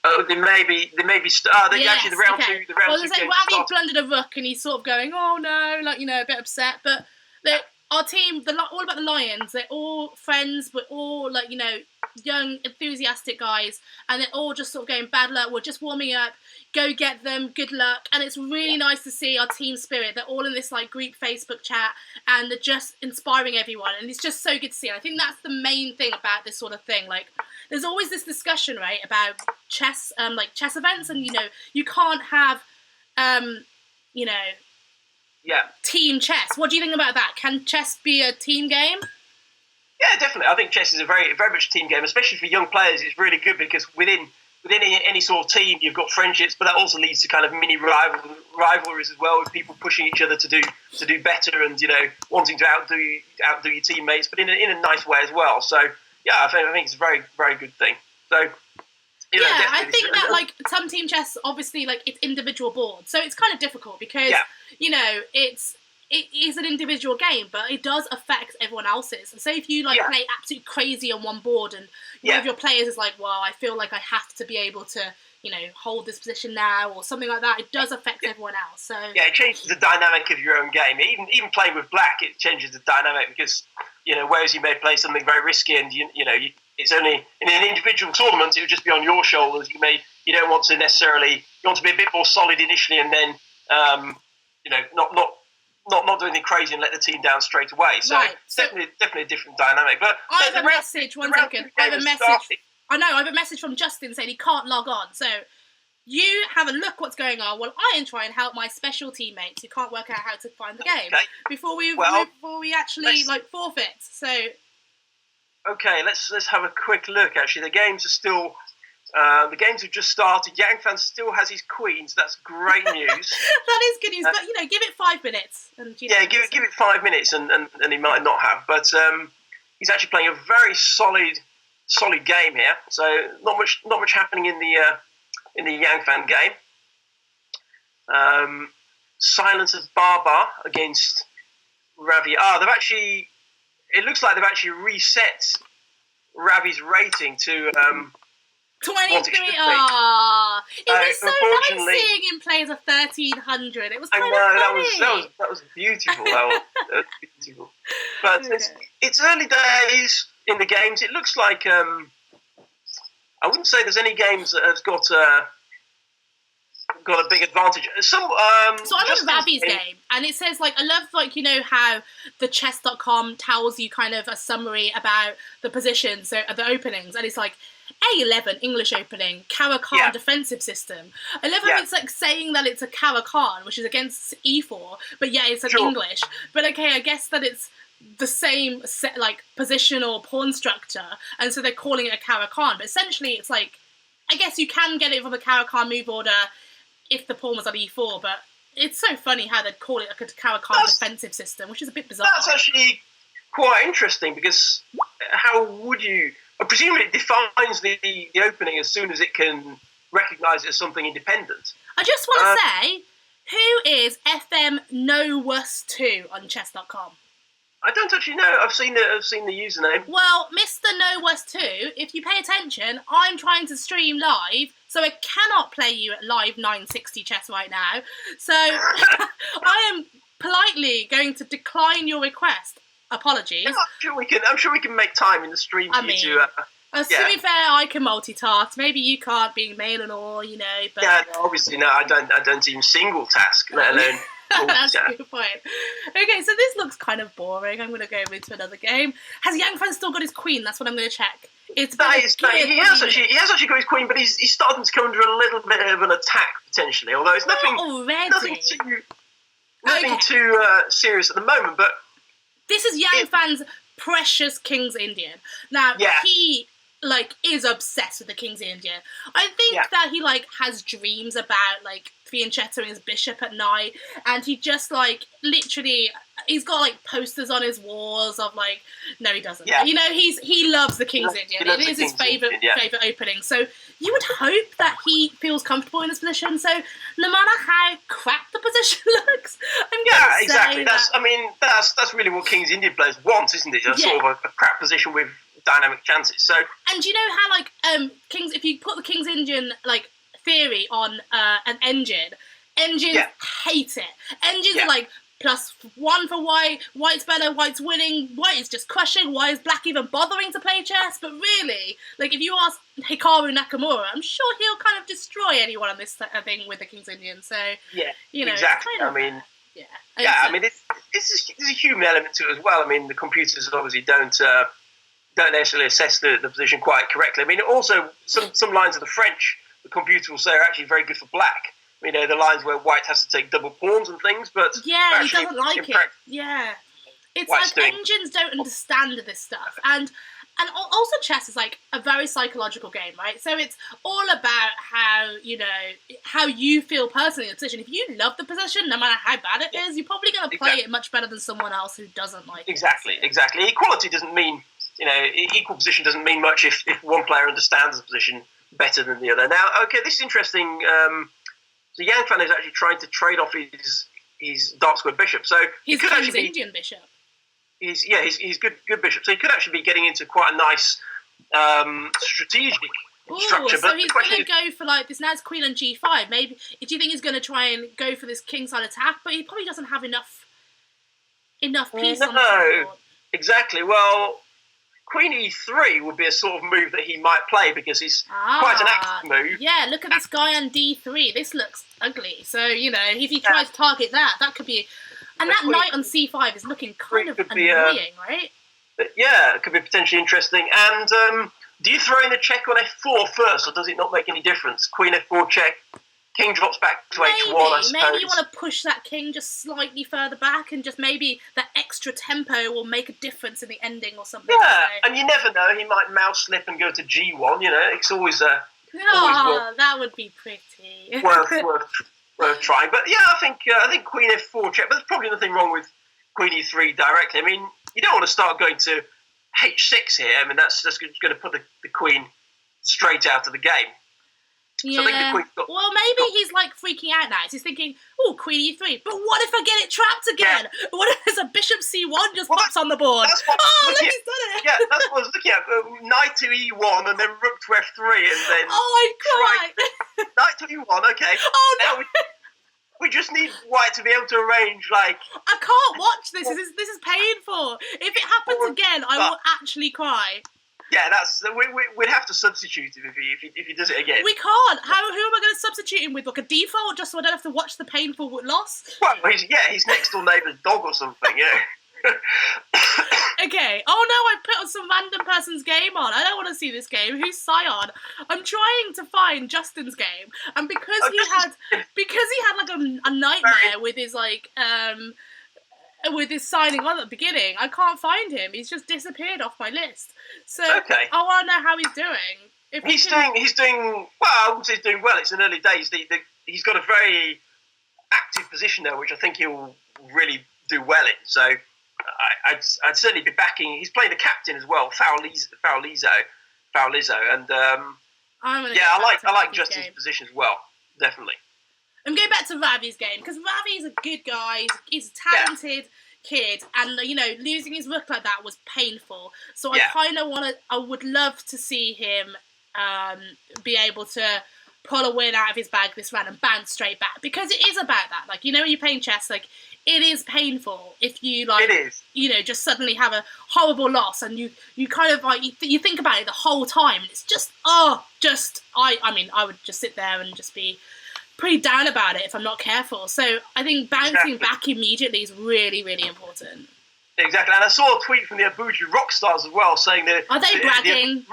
Oh, they may be. Actually, the round two. The round two. Ravi blundered a rook, and he's sort of going, "Oh no," a bit upset. But our team, all about the Lions. They're all friends. We're all young, enthusiastic guys, and they're all just sort of going, "Bad luck. We're just warming up. Go get them. Good luck." And it's really nice to see our team spirit. They're all in this group Facebook chat, and they're just inspiring everyone. And it's just so good to see. And I think that's the main thing about this sort of thing. There's always this discussion, right, about chess, chess events, and you can't have, team chess. What do you think about that? Can chess be a team game? Yeah, definitely. I think chess is a very, very much team game, especially for young players. It's really good because within any sort of team, you've got friendships, but that also leads to kind of mini rivalries as well, with people pushing each other to do better and wanting to outdo your teammates, but in a nice way as well. So yeah, I think it's a very, very good thing. So I think that some team chess, obviously, it's individual boards, so it's kind of difficult because it is an individual game, but it does affect everyone else's. And so if you play absolutely crazy on one board, and one of your players is well, I feel like I have to be able to, hold this position now, or something like that, it does affect everyone else. So it changes the dynamic of your own game. Even playing with black, it changes the dynamic because whereas you may play something very risky, and it's only in an individual tournament, it would just be on your shoulders. You don't want to necessarily. You want to be a bit more solid initially, and then not do anything crazy and let the team down straight away. So it's definitely a different dynamic. But I have a message. One second. I have a message. I know. I have a message from Justin saying he can't log on. So you have a look what's going on while I try and help my special teammates who can't work out how to find the game before we actually forfeit. So okay, let's have a quick look. Actually, the games are still. The games have just started. Yang Fan still has his queen, so that's great news. That is good news, but give it 5 minutes. And, give it 5 minutes, and he might not have. But he's actually playing a very solid solid game here. So not much happening in the Yang Fan game. Silence of Barbar against Ravi. It looks like they've actually reset Ravi's rating to 23. It was so nice seeing him play as a 1300. It was kind of funny. That was beautiful. That was beautiful. But it's early days in the games. It looks like I wouldn't say there's any games that have got a big advantage. So I'm on Ravi's game, and it says, I love, how the chess.com tells you kind of a summary about the positions, so the openings, and it's like A11 English opening, Caro-Kann defensive system. I love how it's saying that it's a Caro-Kann, which is against E4, but it's English. But okay, I guess that it's the same position or pawn structure, and so they're calling it a Caro-Kann. But essentially, it's I guess you can get it from a Caro-Kann move order if the pawn was on E4, but it's so funny how they'd call it a Caro-Kann defensive system, which is a bit bizarre. That's actually quite interesting, because how would you... Presumably it defines the opening as soon as it can recognise it as something independent. I just want to say, who is FM NoWus2 on chess.com? I don't actually know. I've seen the username. Well, Mr. NoWus2, if you pay attention, I'm trying to stream live, so I cannot play you at live 960 chess right now. So I am politely going to decline your request. Apologies. I'm sure we can make time in the stream for you to. To be fair, I can multitask. Maybe you can't, being male and all, But obviously, no. I don't even single task, let alone. That's a good point. Okay, so this looks kind of boring. I'm going to go over to another game. Has Yang Fan still got his queen? That's what I'm going to check. He has actually got his queen, but he's starting to come under a little bit of an attack potentially. Although it's nothing too serious at the moment. But this is Yang Fan's precious King's Indian. Now he is obsessed with the King's Indian. I think that he has dreams about fianchettoing his bishop at night, and he just literally he's got posters on his walls of no, he doesn't. Yeah. He loves the King's Indian. It is his favourite opening. So you would hope that he feels comfortable in this position. So no matter how crap the position looks, exactly. That's really what King's Indian players want, isn't it? A sort of a crap position with dynamic chances. So, and you know how Kings, if you put the King's Indian theory on an engines hate it. Engines are +1 for white, white's better, white's winning, white is just crushing, why is black even bothering to play chess? But really, if you ask Hikaru Nakamura, I'm sure he'll kind of destroy anyone on this thing with the King's Indian. So exactly. There's a human element to it as well. The computers obviously don't necessarily assess the position quite correctly. Also some lines of the French, the computer will say are actually very good for black. The lines where white has to take double pawns and things, but he doesn't like it. It's engines don't understand this stuff, and also chess is a very psychological game, right? So it's all about how you feel personally in the position. If you love the position, no matter how bad it is, you're probably going to play it much better than someone else who doesn't like it. Exactly. Equality doesn't mean equal position doesn't mean much if one player understands the position better than the other. Now, this is interesting. So Yang Fan is actually trying to trade off his dark square bishop. So he's King's Indian bishop. He's good bishop. So he could actually be getting into quite a nice strategic structure. So he's going to go for this. Now it's queen on g5. Maybe do you think he's going to try and go for this kingside attack? But he probably doesn't have enough piece on the board. Exactly. Well, Queen E3 would be a sort of move that he might play because he's quite an active move. Yeah, look at this guy on D3. This looks ugly. So, if he tries to target that could be... And that knight on C5 is looking kind of annoying, right? Yeah, it could be potentially interesting. And do you throw in a check on F4 first, or does it not make any difference? Queen F4 check, king drops back to H1, I suppose. Maybe you want to push that king just slightly further back, and just maybe that extra tempo will make a difference in the ending or something. Yeah, and you never know. He might mouse slip and go to G1. It's always that would be pretty worth trying. But yeah, I think Queen F4 check. But there's probably nothing wrong with Queen E3 directly. You don't want to start going to h6 here. I mean, that's going to put the queen straight out of the game. Yeah. So I think the queen's got, well, maybe he's like freaking out now. He's thinking, "Oh, queen e3." But what if I get it trapped again? Yeah. What if there's a bishop c1 just pops on the board? Look, he's done it. Yeah, that's what I was looking at. Knight to e1 and then rook to f3 and then. Oh, I'd cry. Knight to e1. Okay. Oh no. Now we just need White to be able to arrange like. I can't watch this. This is painful. If it happens again, I will actually cry. Yeah, we'd have to substitute him if he does it again. We can't. Who am I going to substitute him with? Like a default, just so I don't have to watch the painful loss? Well, he's next door neighbour's dog or something. Yeah. Okay. Oh no, I put some random person's game on. I don't want to see this game. Who's Scion? I'm trying to find Justin's game, and because he had like a nightmare with his like with his signing on at the beginning, I can't find him. He's just disappeared off my list. So I want to know how he's doing. He's doing well. I wouldn't say he's doing well. It's in early days. He's got a very active position there, which I think he'll really do well in. So I'd certainly be backing. He's playing the captain as well, Faulizo, and I like Justin's position as well, definitely. I'm going back to Ravi's game, because Ravi's a good guy, he's a talented kid, and, losing his rook like that was painful. So I would love to see him be able to pull a win out of his bag this round and bounce straight back, because it is about that. Like, when you're playing chess, like, it is painful if you, like, it is. Just suddenly have a horrible loss, and you kind of, like, you think about it the whole time, and it's just, I would just sit there and just be pretty down about it if I'm not careful. So I think bouncing back immediately is really, really important. Exactly. And I saw a tweet from the Abuja Rockstars as well saying that... Are they bragging?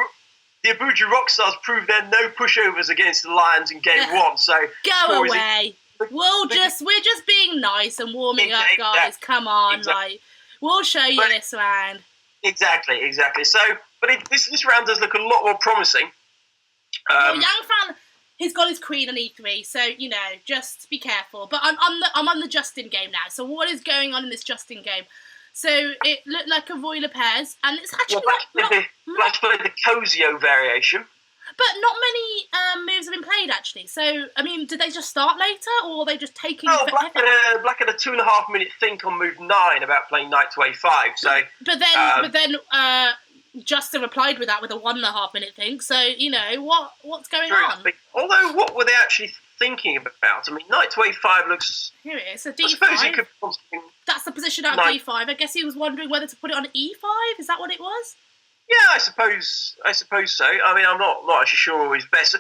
The Abuja Rockstars proved there are no pushovers against the Lions in game one. So go away. We're just being nice and warming up, guys. Come on, we'll show you this round. Exactly. So, but this round does look a lot more promising. Young fan... He's got his queen on e3, so, just be careful. But I'm on the Justin game now. So what is going on in this Justin game? So it looked like a Royal pairs, and it's actually Black's played the Cosio variation. But not many moves have been played, actually. So, I mean, did they just start later, or are they just taking... No, Black had a 2.5 minute think on move 9 about playing knight to a5, so... But then Justin replied with that with a 1.5 minute think. So, what's going on? But although, what were they actually thinking about? I mean, knight to a5 looks... Here it is, a d5. I suppose you could... That's the position out of d5. I guess he was wondering whether to put it on e5. Is that what it was? Yeah, I suppose so. I mean, I'm not actually sure he's best.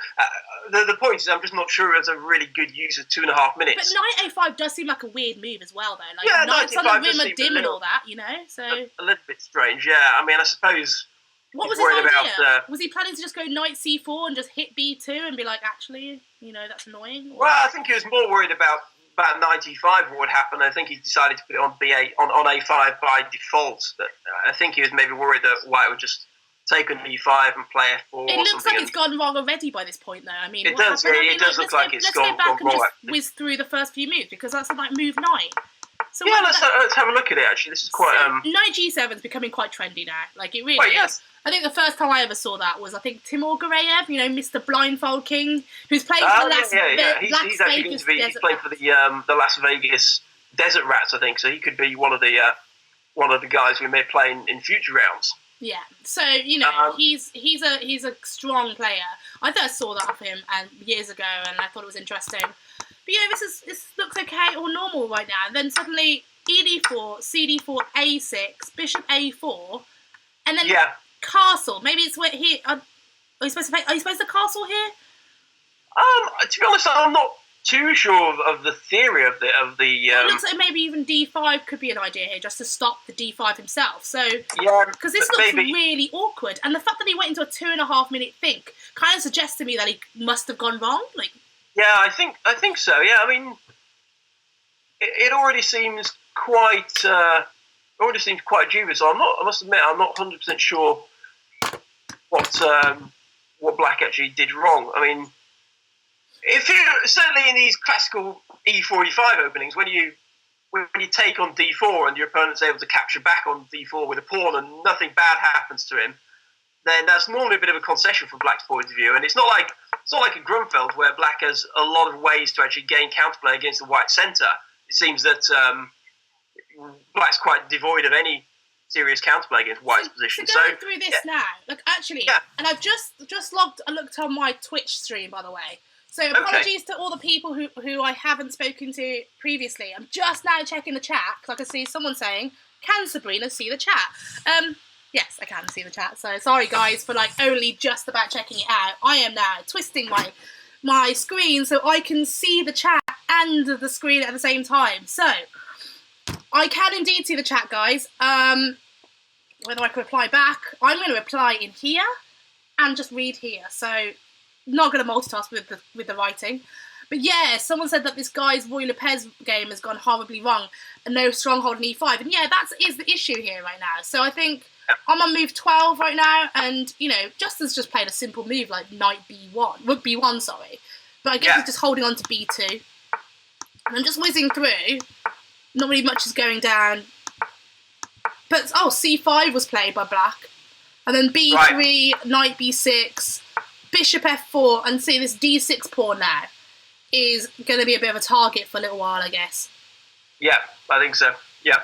The point is, I'm just not sure it's a really good use of 2.5 minutes. But knight a5 does seem like a weird move as well, though. Like, yeah, knights on the rim are dim and all that, So a little bit strange. Yeah, I mean, I suppose. What was his idea? Was he planning to just go knight c4 and just hit b2 and be like, actually, that's annoying? Or... Well, I think he was more worried about knight e5 what would happen. I think he decided to put it on b8 on a5 by default. But I think he was maybe worried that White would just take on e5 and play f4. It looks like it's gone wrong already by this point, though. I mean, it does. Yeah, it does look like it's gone wrong. Let's go back and just whiz through the first few moves, because that's like move 9. So yeah, let's have a look at it. Actually, this is quite. Knight g7 is becoming quite trendy now. Like, it really is. I think the first time I ever saw that was, Timur Gareyev, Mr. Blindfold King, who's playing for the He's actually going to be. He's playing for the Las Vegas Desert Rats, I think. So he could be one of the guys we may play in future rounds. Yeah, so he's a strong player. I first saw that of him years ago, and I thought it was interesting. But this looks okay or normal right now. And then suddenly ed4, cd4, a6, bishop a4, and then castle. Maybe it's where here. Are you supposed to castle here? To be honest, I'm not too sure of the theory of the. It looks like maybe even d5 could be an idea here, just to stop the d5 himself. So because this looks really awkward, and the fact that he went into a 2.5 minute think kind of suggests to me that he must have gone wrong. Like, yeah, I think so. Yeah, I mean, it already seems quite dubious. So I must admit, I'm not 100% sure what Black actually did wrong. I mean, if you certainly in these classical e4, e5 openings, when you when you take on d4 and your opponent's able to capture back on d4 with a pawn and nothing bad happens to him, then that's normally a bit of a concession from Black's point of view. And it's not like a Grunfeld where Black has a lot of ways to actually gain counterplay against the white centre. It seems that Black's quite devoid of any serious counterplay against White's position. So going through this now, and I've just looked on my Twitch stream, by the way. So apologies to all the people who I haven't spoken to previously. I'm just now checking the chat because I can see someone saying, "Can Sabrina see the chat?" Yes, I can see the chat. So sorry guys for only just about checking it out. I am now twisting my screen so I can see the chat and the screen at the same time. So I can indeed see the chat, guys. Whether I can reply back, I'm going to reply in here and just read here. So not going to multitask with the writing. But yeah, someone said that this guy's Roy Lopez game has gone horribly wrong and no stronghold in e5. And yeah, that is the issue here right now. So I think I'm on move 12 right now, and Justin's just played a simple move like knight b1, rook b1, sorry. But I guess he's just holding on to b2. And I'm just whizzing through. Not really much is going down. But c5 was played by Black, and then b3, knight b6, bishop f4, and see this d6 pawn now is going to be a bit of a target for a little while, I guess. Yeah, I think so. Yeah.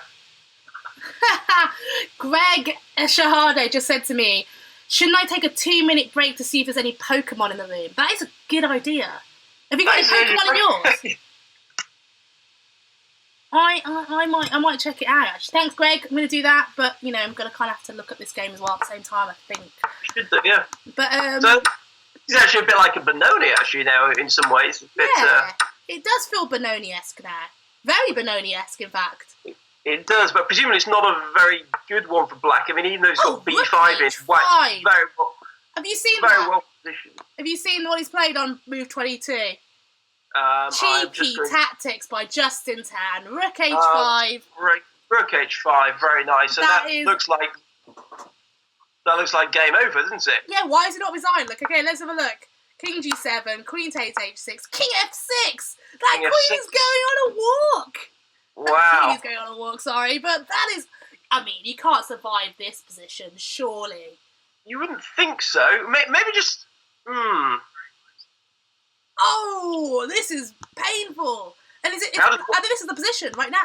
Greg Shahade just said to me, shouldn't I take a 2-minute break to see if there's any Pokemon in the room? That is a good idea. Have you got any Pokemon in yours? I might check it out, actually. Thanks, Greg. I'm going to do that, but, I'm going to kind of have to look at this game as well at the same time, I think. You should do, yeah. But, so, it's actually a bit like a Benoni, actually, now, in some ways. It does feel Benoni-esque now. Very Benoni-esque, in fact. It does, but presumably it's not a very good one for Black. I mean, even though it's got b5 in, White's very well. Have you seen very that? well positioned. Have you seen what he's played on move 22? Cheeky tactics by Justin Tan. Rook h5. Rook h5, very nice, and that looks like game over, doesn't it? Yeah. Why is it not resigned? Look, okay, let's have a look. King g7, queen takes h6, king f6. That queen is going on a walk. Wow. Queen is going on a walk. Sorry, but that is. I mean, you can't survive this position, surely. You wouldn't think so. Maybe just. Oh, this is painful. And I think this is the position right now.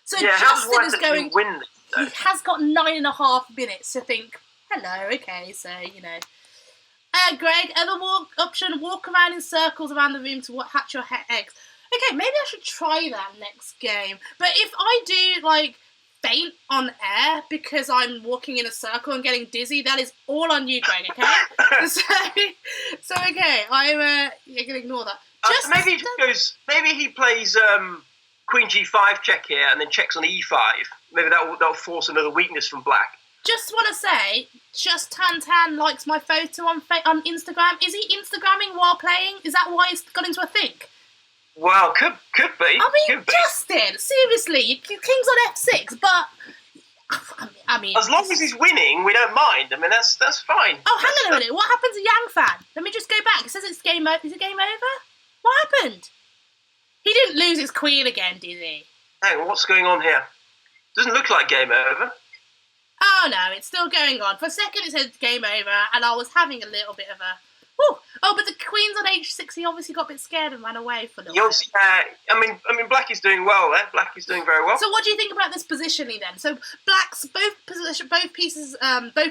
So yeah, Justin is going. Win this, he has got 9.5 minutes to think. Hello, okay, so Greg, other option: walk around in circles around the room to hatch your eggs. Okay, maybe I should try that next game. But if I do faint on air because I'm walking in a circle and getting dizzy, that is all on you, Greg. Okay. so okay, I'm you can ignore that. Maybe he plays Queen G5 check here and then checks on E5. Maybe that'll force another weakness from Black. Just want to say, Just Tan likes my photo on Instagram. Is he Instagramming while playing? Is that why it's got into a thing? Well, could be. I mean, Justin, seriously, your king's on f6, but I mean, as long as he's winning, we don't mind. I mean, that's fine. Oh, hang on a minute. What happened to Yang Fan? Let me just go back. It says it's game over. Is it game over? What happened? He didn't lose his queen again, did he? Hang on, what's going on here? Doesn't look like game over. Oh no, it's still going on. For a second it said game over, and I was having a little bit of a... Whew. Oh, but the queen's on h6, he obviously got a bit scared and ran away for a little bit. I mean, Black is doing well there. Black is doing very well. So what do you think about this positioning then? So Black's both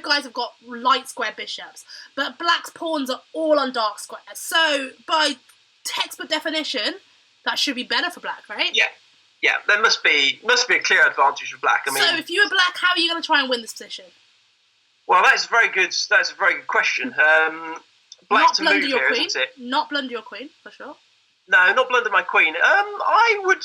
guys have got light square bishops, but Black's pawns are all on dark squares. So by textbook definition, that should be better for Black, right? Yeah, there must be a clear advantage for Black. I mean, so if you were Black, how are you going to try and win this position? Well, that's a very good question. Black's to move here, isn't it? Not blunder your queen, for sure. No, not blunder my queen. I would.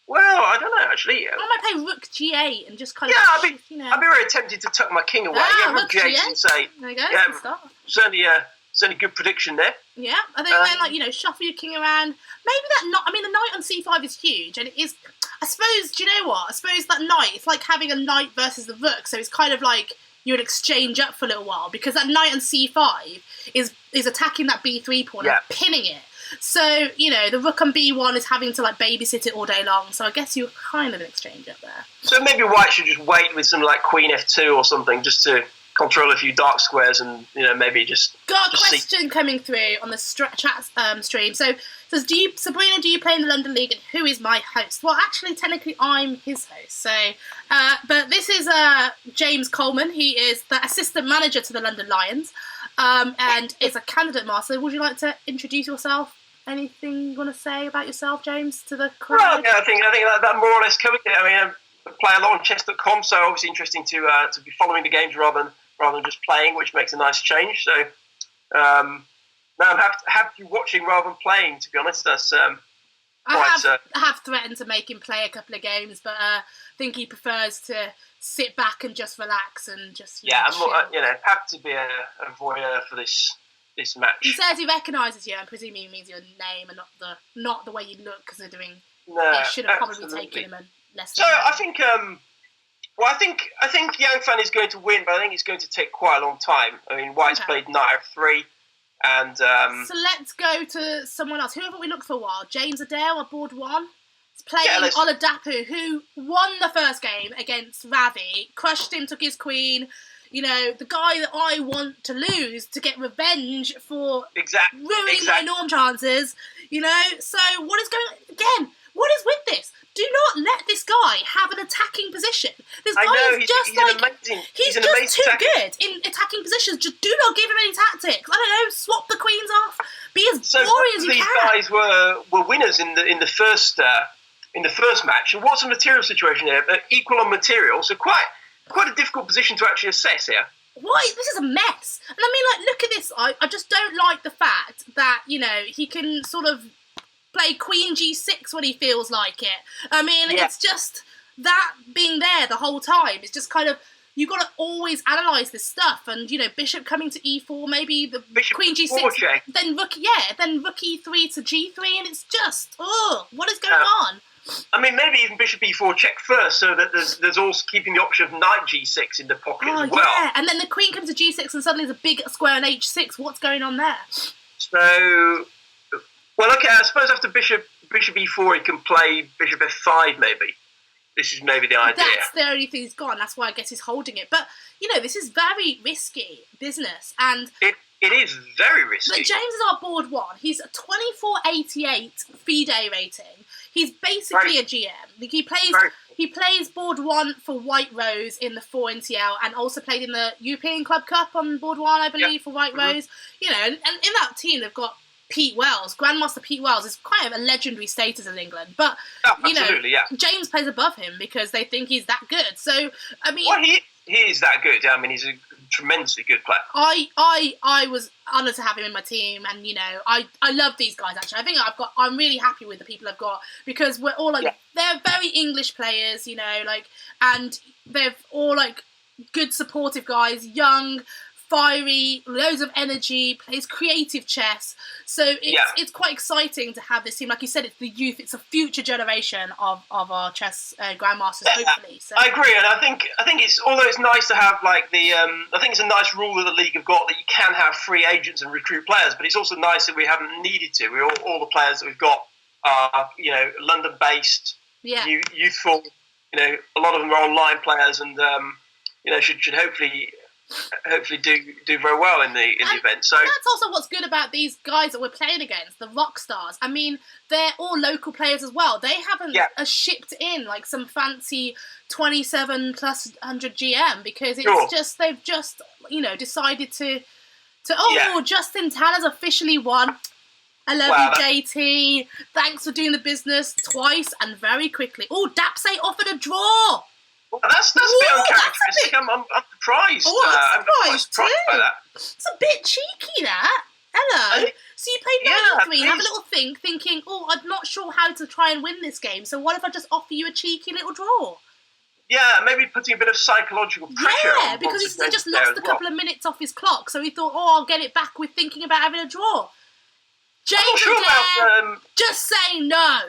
Well, I don't know actually. I might play Rook G8 and just kind of. Yeah, I'd be very tempted to tuck my king away. Rook G8 and say. There you go. Yeah, start. Certainly good prediction there. Yeah, I think then shuffle your king around. Maybe that not. I mean, the knight on c5 is huge, and it is. I suppose. Do you know what? I suppose that knight. It's like having a knight versus the rook. So it's kind of like you would exchange up for a little while, because that knight on c5 is attacking that b3 pawn and pinning it. So, you know, the rook on b1 is having to, like, babysit it all day long. So I guess you're kind of an exchange up there. So maybe white should just wait with some, like, queen f2 or something, just to control a few dark squares and, you know, maybe just... Got a question coming through on the chat stream. So, says, Sabrina, do you play in the London League, and who is my host? Well, actually, technically, I'm his host. So, but this is James Coleman. He is the assistant manager to the London Lions, and is a candidate master. Would you like to introduce yourself? Anything you want to say about yourself, James, to the crowd? Well, yeah, I think that more or less covered it. I mean, I play a lot on chess.com, so obviously interesting to be following the games rather than just playing, which makes a nice change. So, no, I'm happy watching rather than playing, to be honest. That's I have threatened to make him play a couple of games, but I think he prefers to sit back and just relax and just I'm not, happy to be a voyeur for this match. He says he recognises you. I'm presuming he means your name and not the way you look, considering it should have probably taken him less. So I think, I think Yang Fan is going to win, but I think it's going to take quite a long time. I mean, White's played knight f3, and so let's go to someone else. Who haven't we looked for a while? James Adele at board 1. He's playing Oladapo, who won the first game against Ravi, crushed him, took his queen. You know, the guy that I want to lose to get revenge for ruining my norm chances. You know, so what is with this? Do not let this guy have an attacking position. This guy is just amazing. He's just too good in attacking positions. Just do not give him any tactics. I don't know, swap the queens off. Be as boring as you can. These guys were winners in the first match. And what's the material situation here? Equal on material, so quite a difficult position to actually assess here. Why? This is a mess. And I mean, like, look at this. I just don't like the fact that, you know, he can sort of play queen g6 when he feels like it. I mean, it's just that being there the whole time. It's just kind of, you've got to always analyse this stuff. And, you know, bishop coming to e4, maybe the bishop queen g6, check. then rook e3 to g3, and it's just, what is going on? I mean, maybe even bishop e4 check first, so that there's also keeping the option of knight g6 in the pocket as well. Yeah, and then the queen comes to g6 and suddenly there's a big square on h6. What's going on there? So, well, okay, I suppose after bishop e4 he can play bishop f5 maybe. This is maybe the idea. That's the only thing he's got, that's why I guess he's holding it. But, you know, this is very risky business, and... It is very risky. But James is our board 1. He's a 2488 FIDE rating. He's basically a GM. Like, he plays board 1 for White Rose in the 4 NTL, and also played in the European Club Cup on board 1, I believe, for White Rose. You know, and in that team they've got Pete Wells. Grandmaster Pete Wells is kind of a legendary status in England. But, James plays above him because they think he's that good. So, I mean... Well, he is that good. I mean, he's a tremendously good player. I was honoured to have him in my team, and you know, I love these guys. Actually, I think I'm really happy with the people I've got, because we're all they're very English players, you know, like, and they're all like good supportive guys, young, fiery, loads of energy, plays creative chess. So it's quite exciting to have this team. Like you said, it's the youth, it's a future generation of our chess grandmasters, hopefully. So. I agree, and I think it's, although it's nice to have like the, I think it's a nice rule that the league have got, that you can have free agents and recruit players, but it's also nice that we haven't needed to. All the players that we've got are, you know, London-based, youthful. You know, a lot of them are online players, and you know, should hopefully do very well in the event. So that's also what's good about these guys that we're playing against, the Rockstars. I mean, they're all local players as well. They haven't shipped in like some fancy 27 plus 100 GM, because it's just, they've just, you know, decided to Justin Tanner's officially won. I love you, JT. Thanks for doing the business twice and very quickly. Oh, Dapsay offered a draw. Well, that's a bit uncharacteristic. I'm surprised. I'm surprised too. By that. It's a bit cheeky, that. Hello. So you played 9-3, have a little thinking, I'm not sure how to try and win this game, so what if I just offer you a cheeky little draw? Yeah, maybe putting a bit of psychological pressure on. Yeah, because he just lost a couple of minutes off his clock, so he thought, I'll get it back with thinking about having a draw. James, just say no.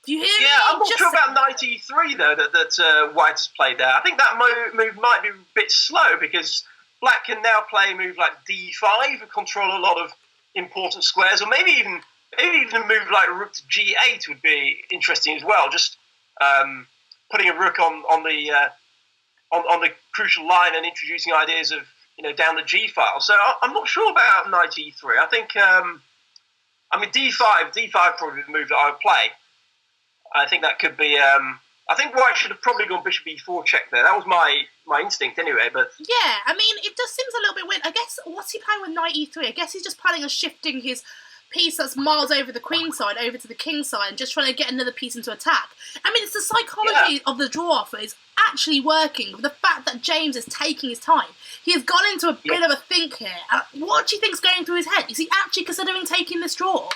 Do you hear me? Yeah, I'm not sure about knight e3 though that White has played there. I think that move might be a bit slow because Black can now play a move like d5 and control a lot of important squares, or maybe even a move like rook to g8 would be interesting as well. Just putting a rook on the crucial line and introducing ideas of down the g file. So I'm not sure about knight e3. I think d5 probably the move that I would play. I think that could be. I think White should have probably gone bishop e4 check there. That was my instinct anyway. But yeah, I mean, it just seems a little bit weird. I guess what's he playing with knight e3? I guess he's just planning on shifting his piece that's miles over the queen side over to the king side and just trying to get another piece into attack. I mean, it's the psychology of the draw offer is actually working. The fact that James is taking his time. He has gone into a bit of a think here. What do you think's going through his head? Is he actually considering taking this draw?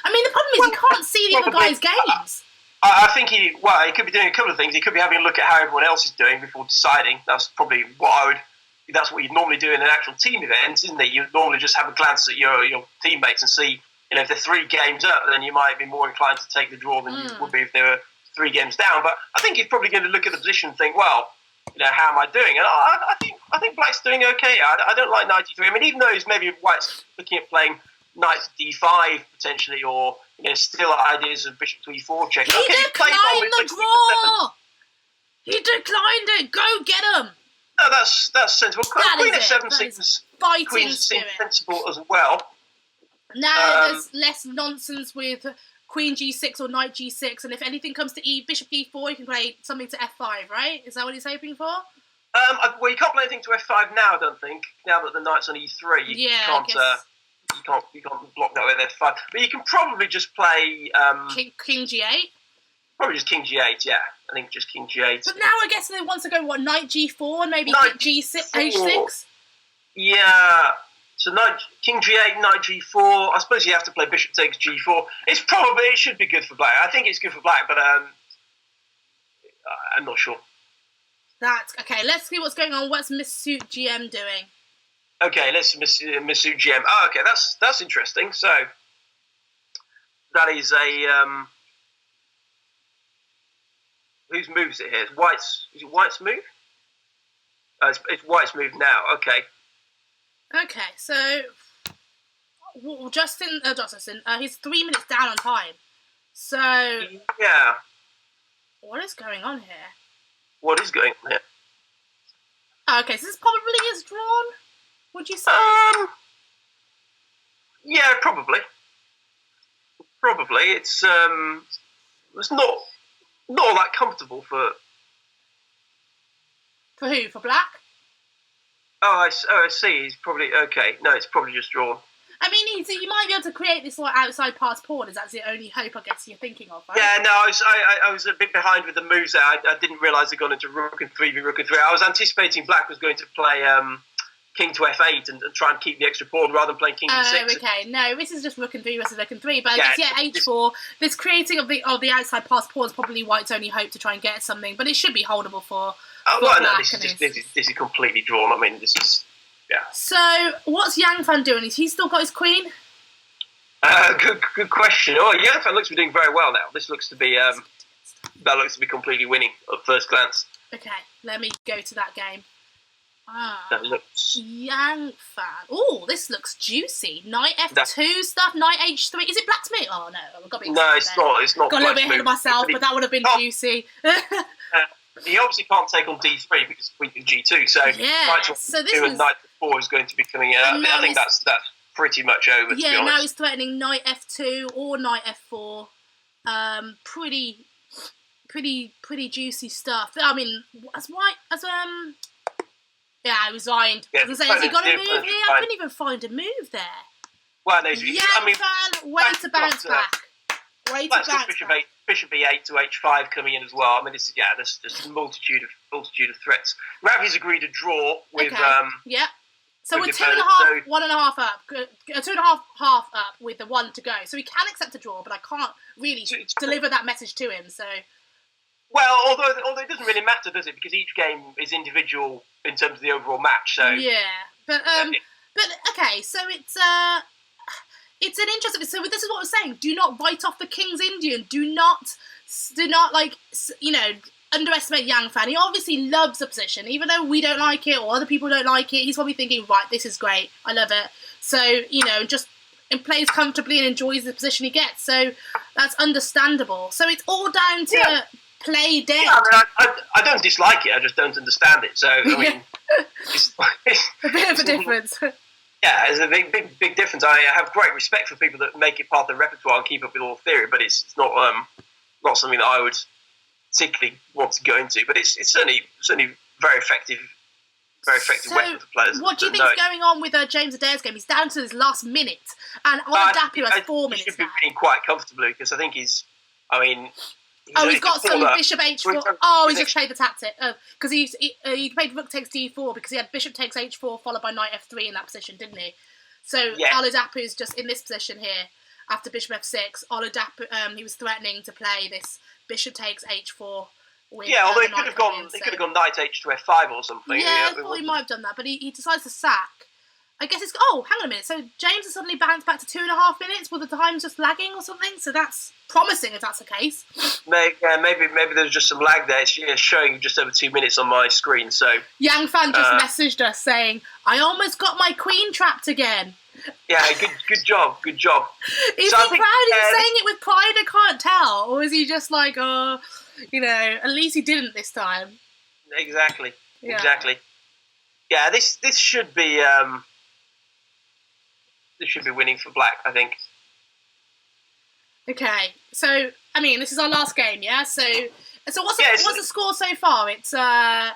I mean, the problem is he can't see the other guy's games. I think he could be doing a couple of things. He could be having a look at how everyone else is doing before deciding. That's probably that's what you'd normally do in an actual team event, isn't it? You'd normally just have a glance at your teammates and see, if they're 3 games up, then you might be more inclined to take the draw than you would be if they were 3 games down. But I think he's probably going to look at the position and think, well, how am I doing? And I think Black's doing okay. I don't like knight e3. I mean, even though he's maybe White's looking at playing knight d5 potentially, or still ideas of bishop to e4 check. He declined the draw. He declined it. Go get him. No, that's sensible. Queen f7 seems fighting spirit. Sensible as well. Now there's less nonsense with queen g6 or knight g6, and if anything comes to bishop e4, you can play something to f5, right? Is that what he's hoping for? Well, you can't play anything to f5 now, I don't think. Now that the knight's on e3, you can't block that with f5. But you can probably just play king g8. Probably just king g8. Yeah, I think just king g8. But now I guess they want to go knight g4 and maybe g6 h6. Yeah. So king g8, knight g4. I suppose you have to play bishop takes g4. It should be good for Black. I think it's good for Black, but I'm not sure. That's okay. Let's see what's going on. What's Miss Suit GM doing? Okay, let's Miss Suit GM. Oh, okay, that's interesting. So that is a whose moves it here? Is it White's move? It's White's move now. Okay. Okay, so Justin, he's 3 minutes down on time. So yeah, what is going on here? What is going on here? Okay, so this probably is drawn. Would you say? Yeah, probably. Probably it's not all that comfortable for. For who? For Black? I see. He's probably okay. No, it's probably just drawn. I mean, you might be able to create this outside pass pawn. Is that the only hope I guess you're thinking of? Right? Yeah, no, I was a bit behind with the moves there. I didn't realise they'd gone into rook and 3v rook and 3. I was anticipating Black was going to play king to f8 and try and keep the extra pawn rather than playing king e6. Oh, okay. No, this is just rook and 3 versus rook and 3. But I guess, h4. This creating of the outside pass pawn is probably White's only hope to try and get something. But it should be holdable for. Well, no, this is completely drawn. I mean, this is. Yeah. So, what's Yang Fan doing? Has he still got his queen? Good question. Oh, Yang Fan looks to be doing very well now. This looks to be that looks to be completely winning at first glance. Okay, let me go to that game. That looks. Yang Fan. Oh, this looks juicy. Knight f2 stuff. Knight h3. Is it Black's move? Oh no, I've got to be. No, it's not. It's not. Got a little bit ahead of myself, but that would have been juicy. He obviously can't take on d3 because queen g2. So knight 4 is going to be coming in. I think that's pretty much over. Yeah, to be honest. now he's threatening knight f2 or knight f4. Pretty juicy stuff. I mean, yeah, I resigned. Yeah, I was going to say, has he got a move here? I couldn't even find a move there. Well, no, Fan, way to bounce back. Way to bounce back. Bishop e8 to h5 coming in as well. I mean, there's a multitude of threats. Ravi's agreed to draw with. Okay. Yeah. So we're 2.5, 1.5 up, 2.5 half up with the 1 to go. So he can accept a draw, but I can't really deliver that message to him. So. Well, although it doesn't really matter, does it? Because each game is individual in terms of the overall match. So. Yeah, but okay, so it's it's an interesting. So this is what I'm saying. Do not write off the King's Indian. Do not underestimate Yang Fan. He obviously loves the position, even though we don't like it or other people don't like it. He's probably thinking, right, this is great. I love it. So and plays comfortably and enjoys the position he gets. So that's understandable. So it's all down to play dead. Yeah, I don't dislike it. I just don't understand it. So I mean, it's a bit of a difference. Yeah, there's a big difference. I have great respect for people that make it part of their repertoire and keep up with all the theory, but it's not something that I would particularly want to go into. But it's certainly very effective weapon for players. What do you think is going on with James Adair's game? He's down to his last minute, and Oladapo has 4 minutes. He should be winning quite comfortably because I think he's got some bishop h4. He's just played the tactic. Because he played rook takes d4 because he had bishop takes h4 followed by knight f3 in that position, didn't he? So Oladapo is just in this position here after bishop f6. Oladapo, he was threatening to play this bishop takes h4. Although he could have gone knight h to f5 or something. Yeah, I thought he might have done that, but he decides to sack. I guess it's... Oh, hang on a minute. So James has suddenly bounced back to 2.5 minutes with the time's just lagging or something? So that's promising if that's the case. Maybe there's just some lag there. It's showing just over 2 minutes on my screen, so... Yang Fan just messaged us saying, I almost got my queen trapped again. Yeah, good job. Is he proud? Is he saying it with pride? I can't tell. Or is he just like, at least he didn't this time. Exactly. Yeah, this should be... This should be winning for black, I think. Okay, so I mean, this is our last game, yeah. So what's the score so far? It's well,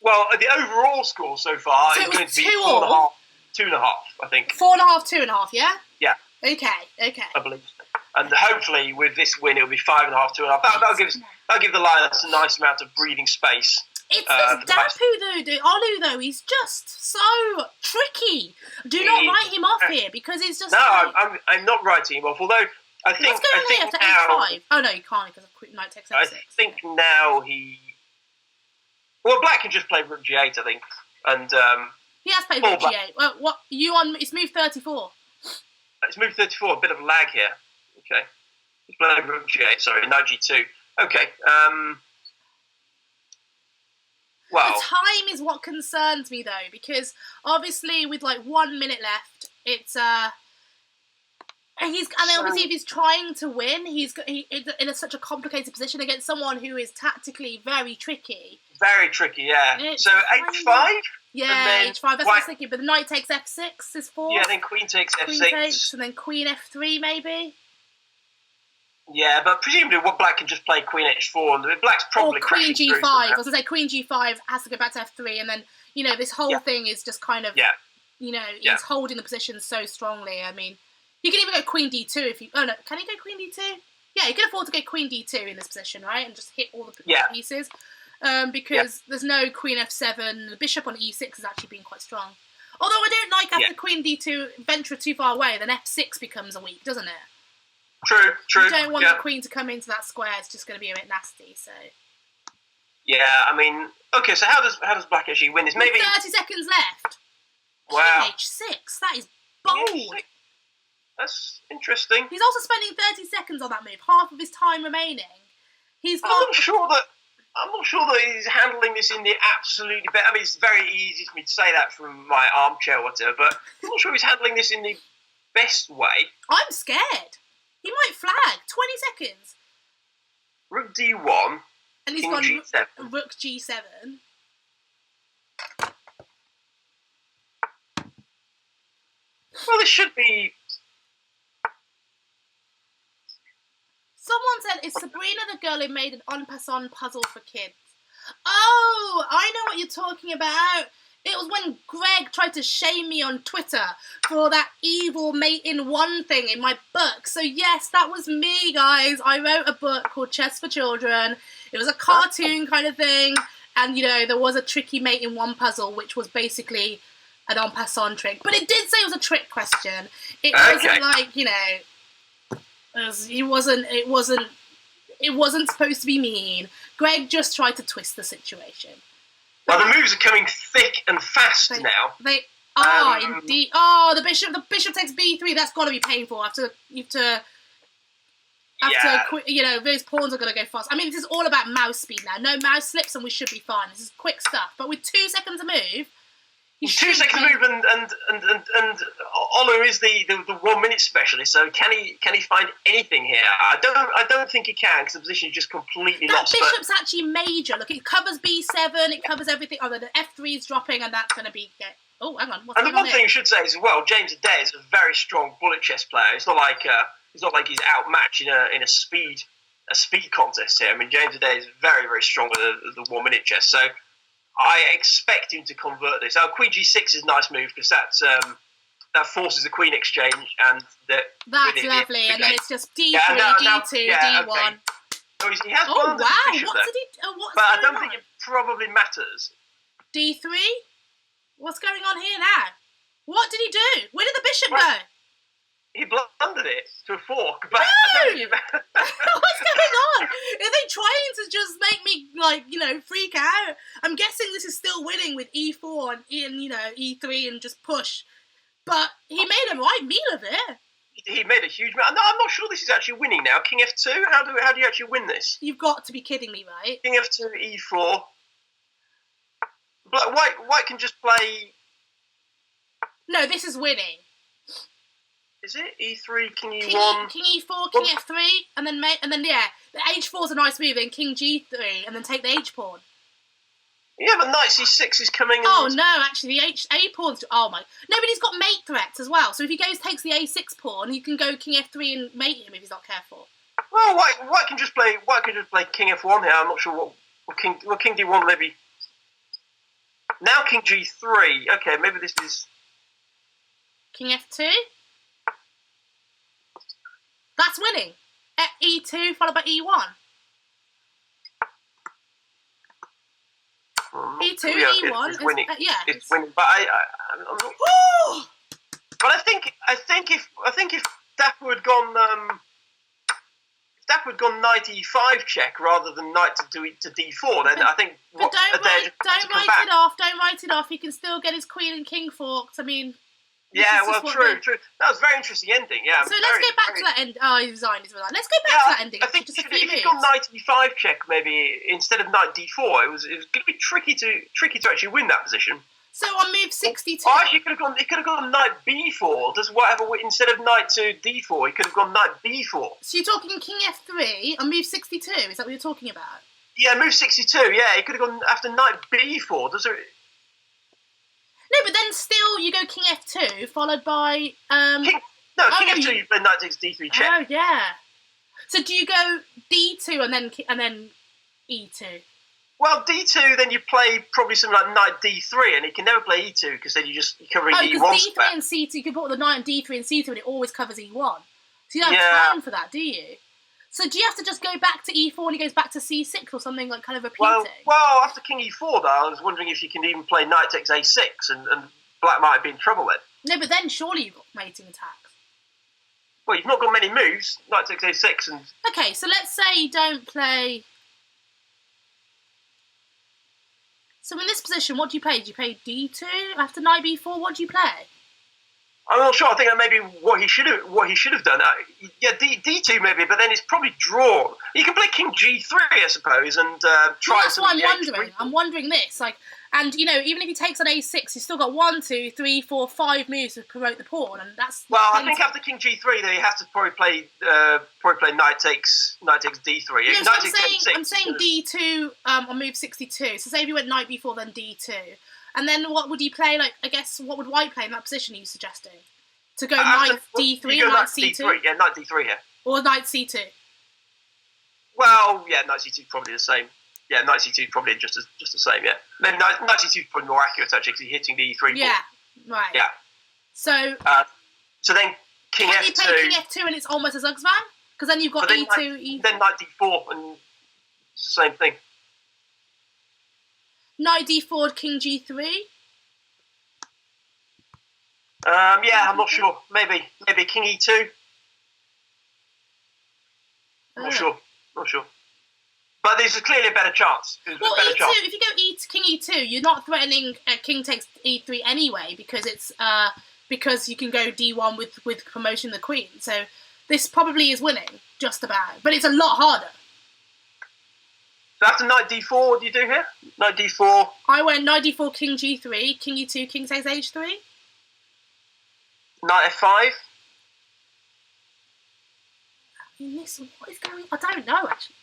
the overall score so far is going to be 4.5, 2.5, I think. 4.5, 2.5, yeah. Yeah. Okay. I believe, and hopefully with this win, it'll be 5.5, 2.5. That'll give the Lions a nice amount of breathing space. It's this Dapu Olu though. He's just so tricky. Do not write him off here because it's just. No, I'm not writing him off. Although I think after h5. Oh no, you can't because of knight takes f6. I think now black can just play rook g8. I think, and he has played rook g8. Well, what you on? It's move 34. It's move 34. A bit of lag here. Okay, he's playing rook g8. Sorry, knight g2. Okay. Well, the time is what concerns me though, because obviously with like 1 minute left, it's obviously if he's trying to win, he's in such a complicated position against someone who is tactically very tricky. Very tricky, yeah. So h5. Yeah, h5. That's what I was thinking. But the knight takes f6 is 4. Yeah, then queen takes f6. Queen takes, and then queen f3 maybe. Yeah, but presumably what black can just play queen h4, and black's probably or queen g5. I was going to say queen g5 has to go back to f3, and then this whole thing is just kind of he's holding the position so strongly. I mean, he can even go queen d2 if you. Oh no, can he go queen d2? Yeah, he can afford to go queen d2 in this position, right, and just hit all the pieces. Because there's no queen f7. The bishop on e6 has actually been quite strong. Although I don't like after queen d2 venture too far away, then f6 becomes a weak, doesn't it? True. You don't want the queen to come into that square. It's just going to be a bit nasty. So. Yeah, I mean, okay. So how does black actually win this? Maybe 30 seconds left. Wow. King h6. That is bold. That's interesting. He's also spending 30 seconds on that move. Half of his time remaining. I'm not sure that he's handling this in the absolutely best. I mean, it's very easy for me to say that from my armchair or whatever, but I'm not sure he's handling this in the best way. I'm scared. He might flag. 20 seconds. Rook d1. And he's King gone g7. rook g7. Well, this should be... Someone said, is Sabrina the girl who made an en passant puzzle for kids? Oh, I know what you're talking about. It was when Greg tried to shame me on Twitter for that evil mate in one thing in my book. So yes, that was me, guys. I wrote a book called Chess for Children. It was a cartoon kind of thing. And, there was a tricky mate in one puzzle, which was basically an en passant trick. But it did say it was a trick question. It wasn't like, it wasn't supposed to be mean. Greg just tried to twist the situation. Well, the moves are coming thick and fast now. Indeed. Oh, the bishop takes b3. That's got to be painful. Those pawns are going to go fast. I mean, this is all about mouse speed now. No mouse slips and we should be fine. This is quick stuff. But with 2 seconds to move... 2 seconds to move and Olu is the 1 minute specialist, so can he find anything here? I don't think he can, because the position is just completely lost. That bishop's actually major. Look, it covers b7, it covers everything. Oh, the f3 is dropping, and that's going to be... Oh, hang on. And the one thing you should say is, well, James Adair is a very strong bullet chess player. It's not like he's outmatched in a speed contest here. I mean, James Adair is very, very strong at the 1 minute chess. So I expect him to convert this. Queen g6 is a nice move because that forces the queen exchange and that's lovely. And then it's just d3, d2, d1. Okay. So he has wow! What did he? But I don't think it probably matters. d3. What's going on here now? What did he do? Where did the bishop go? He blundered it to a fork. But no! I don't think What's going on? Are they trying to just make me, freak out? I'm guessing this is still winning with e4 and e3 and just push. But he made a right meal of it. He made a huge... No, I'm not sure this is actually winning now. King f2? How do you actually win this? You've got to be kidding me, right? King f2, e4... White can just play... No, this is winning. Is it? E3, King E1... King E4, King F3, and then the H4 is a nice move, then King G3, and then take the H-pawn. Yeah, but Knight C6 is coming... Oh, no, actually, the A-pawn's... Oh, my... No, but he's got mate threats as well, so if he takes the A6 pawn, you can go King F3 and mate him if he's not careful. Well, White can just play King F1 here. I'm not sure what King D1 maybe... Now King G3. Okay, maybe this is... King F2? That's winning. E2 followed by E1. E2, E1. It's winning. It's winning. But I'm not... But I think if Dapper had gone Knight E5 check rather than Knight to D4, then I think. But don't write it off. He can still get his Queen and King forks. I mean. Yeah, well, true. That was a very interesting ending. Yeah. So let's go back to that end. Oh, he resigned. Let's go back to that ending. I think if you got Knight E5 check maybe instead of Knight D4, it was going to be tricky to actually win that position. So on move 62. Oh, actually, he could have gone Knight B4. Instead of Knight to D4, he could have gone Knight B4. So you're talking King F3 on move 62. Is that what you're talking about? Yeah, move 62. Yeah, he could have gone after Knight B4. No, but then still you go King F2 followed by King F2. You play Knight takes D3 check. Oh yeah. So do you go D2 and then E2? Well, D2, then you play probably something like Knight D3, and he can never play E2 because then you're covering the E1 because D3 and C2, you can put the Knight on D3 and C2, and it always covers E1. So you don't have time for that, do you? So do you have to just go back to E4 and he goes back to C6 or something like kind of repeating? Well, after King E4, though, I was wondering if you can even play Knight takes A6, and Black might be in trouble then. No, but then surely you've got mating attacks. Well, you've not got many moves. Knight takes A6 and... Okay, so let's say you don't play... So in this position, what do you play? Do you play D2 after Knight B4? What do you play? I'm not sure. I think that may be what he should have done. Yeah, D2 maybe, but then it's probably drawn. You can play King G3, I suppose, and try. That's what I'm wondering. I'm wondering this, and even if he takes on A6, he's still got 1, 2, 3, 4, 5 moves to promote the pawn, and that's. Well, I think after King G3, then you have to probably play Knight takes D3. No, I'm saying D2 on move 62. So say if you went Knight B4, then D2. And then what would you play? What would White play in that position are you suggesting? To go Knight D3 and Knight C2? D3. Yeah, Knight D3 here. Or Knight C2? Well, yeah, Knight C2 is probably the same. Yeah, Knight C2 is probably just the same, yeah. Maybe Knight C2 is probably more accurate, actually, because he's hitting the E3 Yeah, right. Yeah. So then King F2... Can you play King F2 and it's almost a Zugzwang? Because then you've got E2... Then Knight D4 and it's the same thing. Knight D4, King G3. Yeah, I'm not sure. Maybe King E2. Not sure. But there's clearly a better chance. Well, E2, if you go king E2, you're not threatening king takes E3 anyway, because it's because you can go D1 with promoting the queen. So this probably is winning, just about. But it's a lot harder. So after knight D4, what do you do here? Knight D4. I went knight D4, king G3, king E2, king takes H3. Knight F5. What is going on? I don't know, actually.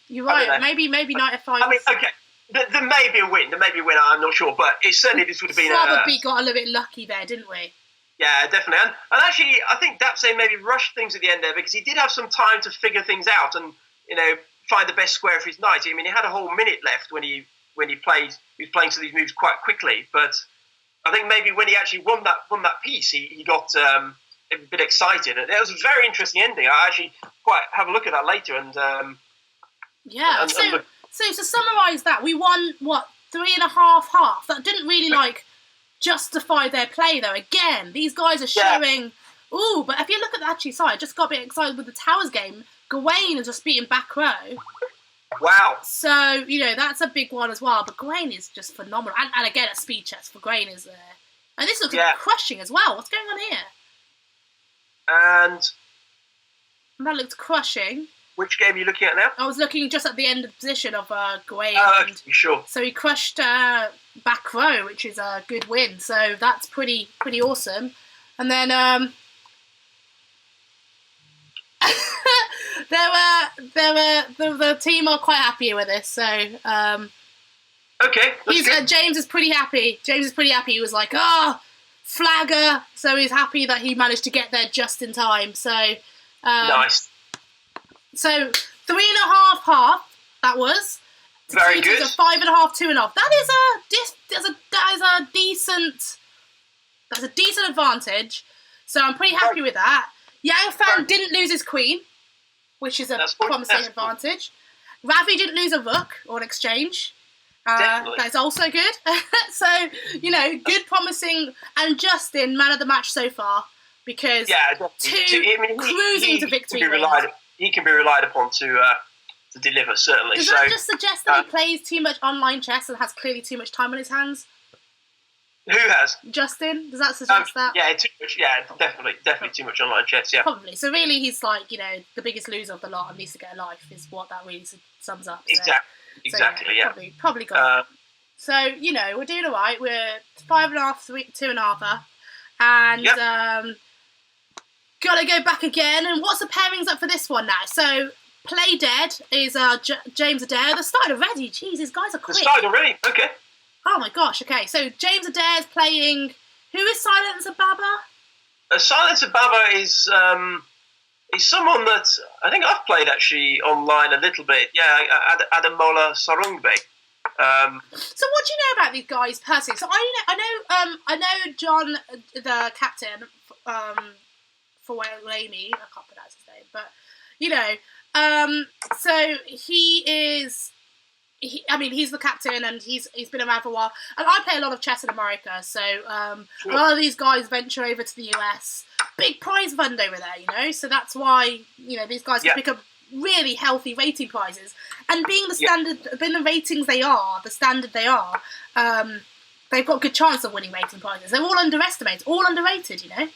You're right. Maybe knight F5. I mean, okay. There may be a win. I'm not sure. But it certainly this would have been probably got a little bit lucky there, didn't we? Yeah, definitely. And actually, I think Dapsay maybe rushed things at the end there because he did have some time to figure things out and, find the best square for his knight. I mean, he had a whole minute left when he played. He was playing some of these moves quite quickly. But I think maybe when he actually won that piece, he got a bit excited. And it was a very interesting ending. I actually quite have a look at that later. And so to summarise that, we won, 3.5 half? That didn't really, justify their play, though. Again, these guys are showing... Yeah. Ooh, but if you look at I just got a bit excited with the Towers game. Gawain is just beating back row. Wow. So, that's a big one as well. But Gawain is just phenomenal. And again, a speed chess for Gawain is there. And this looks crushing as well. What's going on here? And that looked crushing. Which game are you looking at now? I was looking just at the end of the position of Gawain. Oh, sure. So he crushed back row, which is a good win. So that's pretty awesome. And then the team are quite happy with this. So okay, James is pretty happy. He was like, flagger. So he's happy that he managed to get there just in time. So nice. So 3.5 half. That was very good. 5.5, 2.5. That is a decent advantage. So I'm pretty happy with that. Yang Fan didn't lose his queen, which is a promising advantage. Ravi didn't lose a rook or an exchange. That's also good. So, good, promising. And Justin, man of the match so far, because cruising to victory. He can be relied upon to deliver, certainly. Does that just suggest that he plays too much online chess and has clearly too much time on his hands? Who has? Justin? Does that suggest that? Yeah, too much. Yeah, definitely too much online chess. Yeah, probably. So really, he's the biggest loser of the lot and needs to get a life. Is what that really sums up. So, exactly. Yeah. Probably got. So we're doing all right. We're 5.5, 2.5, and gotta go back again. And what's the pairings up for this one now? So Play Dead is James Adair. They're started already. Jeez, these guys are quick. They started already. Okay. Oh my gosh, okay. So James Adair is playing... Who is Silencer Baba? Silencer Baba is someone that I think I've played actually online a little bit. Yeah, Adamola Sarungbe. So what do you know about these guys personally? So I know John, the captain, for Amy. I can't pronounce his name, but so he is... he's the captain and he's been around for a while. And I play a lot of chess in America, so a lot of these guys venture over to the US. Big prize fund over there, so that's why, these guys can pick up really healthy rating prizes. And being the standard, being the ratings they are, the standard they are, they've got a good chance of winning rating prizes. They're all underrated,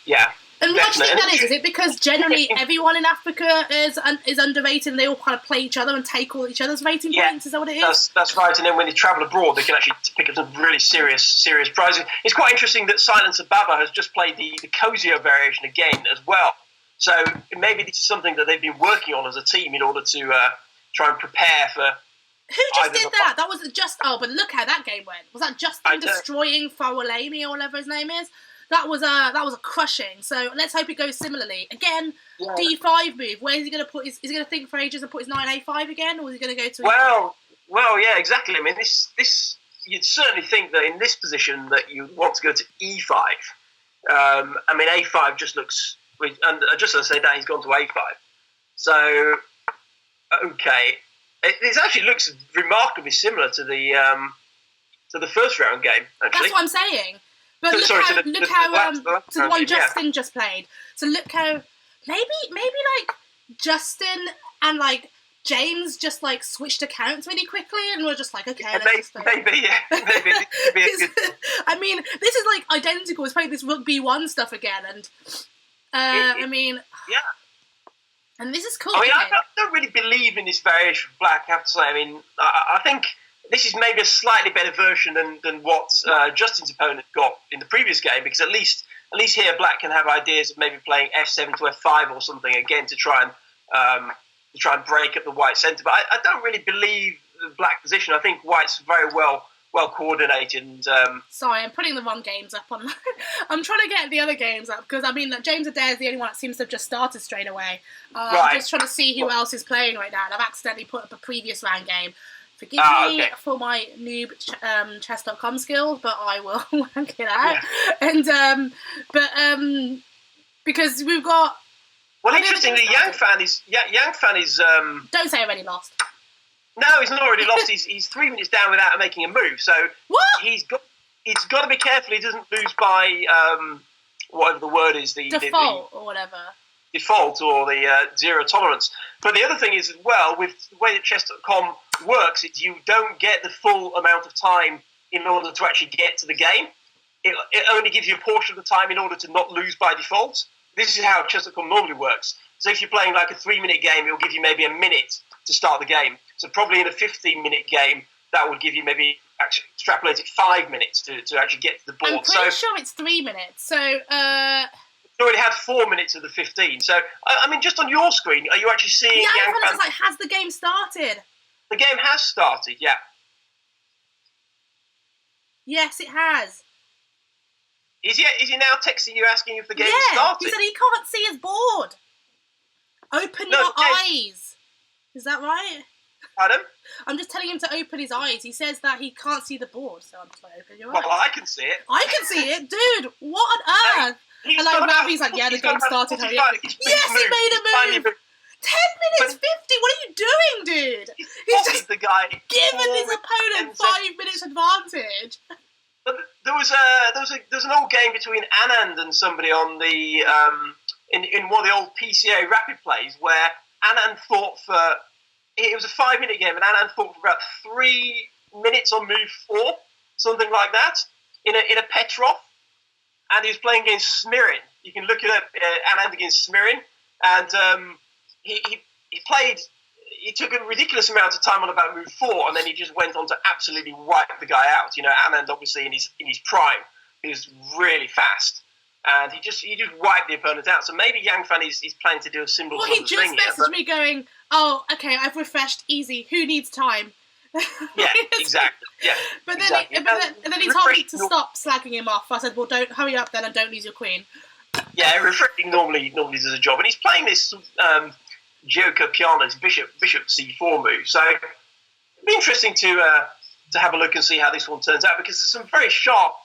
Yeah. And what do you think that is? Is it because generally everyone in Africa is underrated and they all kind of play each other and take all each other's rating points? Is that what it is? That's right. And then when they travel abroad, they can actually pick up some really serious prizes. It's quite interesting that Silencer Baba has just played the Cosio variation again as well. So maybe this is something that they've been working on as a team in order to try and prepare for... Who just did that? That was just... Oh, but look how that game went. Was that Justin destroying Fawalemi or whatever his name is? That was a crushing. So let's hope it goes similarly. Again, D5 move. Where is he going to put his... Is he going to think for ages and put his knight in A5 again? Or is he going to go to... Well, yeah, exactly. I mean, this you'd certainly think that in this position that you want to go to E5. I mean, A5 just looks... And just as I say that, he's gone to A5. So, okay. It actually looks remarkably similar to the first round game, actually. That's what I'm saying. But look how the one Justin just played. So look how maybe like Justin and like James just like switched accounts really quickly, and we're just like, okay, Yeah, let's just maybe. This could be a good. I mean, this is like identical. It's playing this Rugby 1 stuff again, and I mean, yeah. And this is cool. I mean, okay. I don't really believe in this variation of black, I have to say. I mean, I think this is maybe a slightly better version than what Justin's opponent got in the previous game, because at least here black can have ideas of maybe playing f7 to f5 or something again to try and break up the white centre. But I don't really believe the black position. I think white's very well coordinated. And sorry, I'm putting the wrong games up on. I'm trying to get the other games up because I mean, James Adair is the only one that seems to have just started straight away. Right. I'm just trying to see who else is playing right now, and I've accidentally put up a previous round game. Forgive me for my noob chess.com skills, but I will work it out. Yeah. And because we've got. Well, interestingly, Yang Fan is. Don't say I already lost. No, he's not already lost. He's 3 minutes down without making a move. So what? He's got to be careful he doesn't lose by whatever the word is, the default or whatever. Default or the zero tolerance. But the other thing is as well, with the way that chess.com works, is you don't get the full amount of time in order to actually get to the game. It only gives you a portion of the time in order to not lose by default. This is how chess.com normally works. So if you're playing like a 3-minute game, it'll give you maybe a minute to start the game. So probably in a 15-minute game, that would give you maybe actually extrapolate it 5 minutes to actually get to the board. I'm pretty sure it's 3 minutes. So you already had 4 minutes of the 15. So I mean, just on your screen, are you actually seeing? Yeah, it's like, has the game started? The game has started. Yeah. Yes, it has. Is he now texting you asking if the game started? He said he can't see his board. Open your eyes. Is that right? Pardon? I'm just telling him to open his eyes. He says that he can't see the board, so I'm just like, open your eyes. Well, I can see it. I can see it, dude. What on earth? And like Ravi's like, yeah, the game started. Hurry up. Yes, he made a move. 10 minutes 50. What are you doing, dude? He's just the guy given his opponent 5 minutes advantage. But there was an old game between Anand and somebody on the in one of the old PCA rapid plays where Anand fought for. It was a 5-minute game, and Anand fought for about 3 minutes on move 4, something like that, in a Petrov, and he was playing against Smirin. You can look it up, Anand against Smirin, and he played. He took a ridiculous amount of time on about move 4, and then he just went on to absolutely wipe the guy out. You know, Anand obviously in his prime, he was really fast, and he just wiped the opponent out. So maybe Yang Fan is planning to do a similar sort of thing. Well, he just messaged me going, "Oh, okay, I've refreshed. Easy. Who needs time?" Yeah, exactly. Yeah, but then he told me to stop slagging him off. I said, "Well, don't hurry up then, and don't lose your queen." Yeah, refreshing normally does a job, and he's playing this. Gioca Piana's bishop c4 move. So it'd be interesting to have a look and see how this one turns out, because there's some very sharp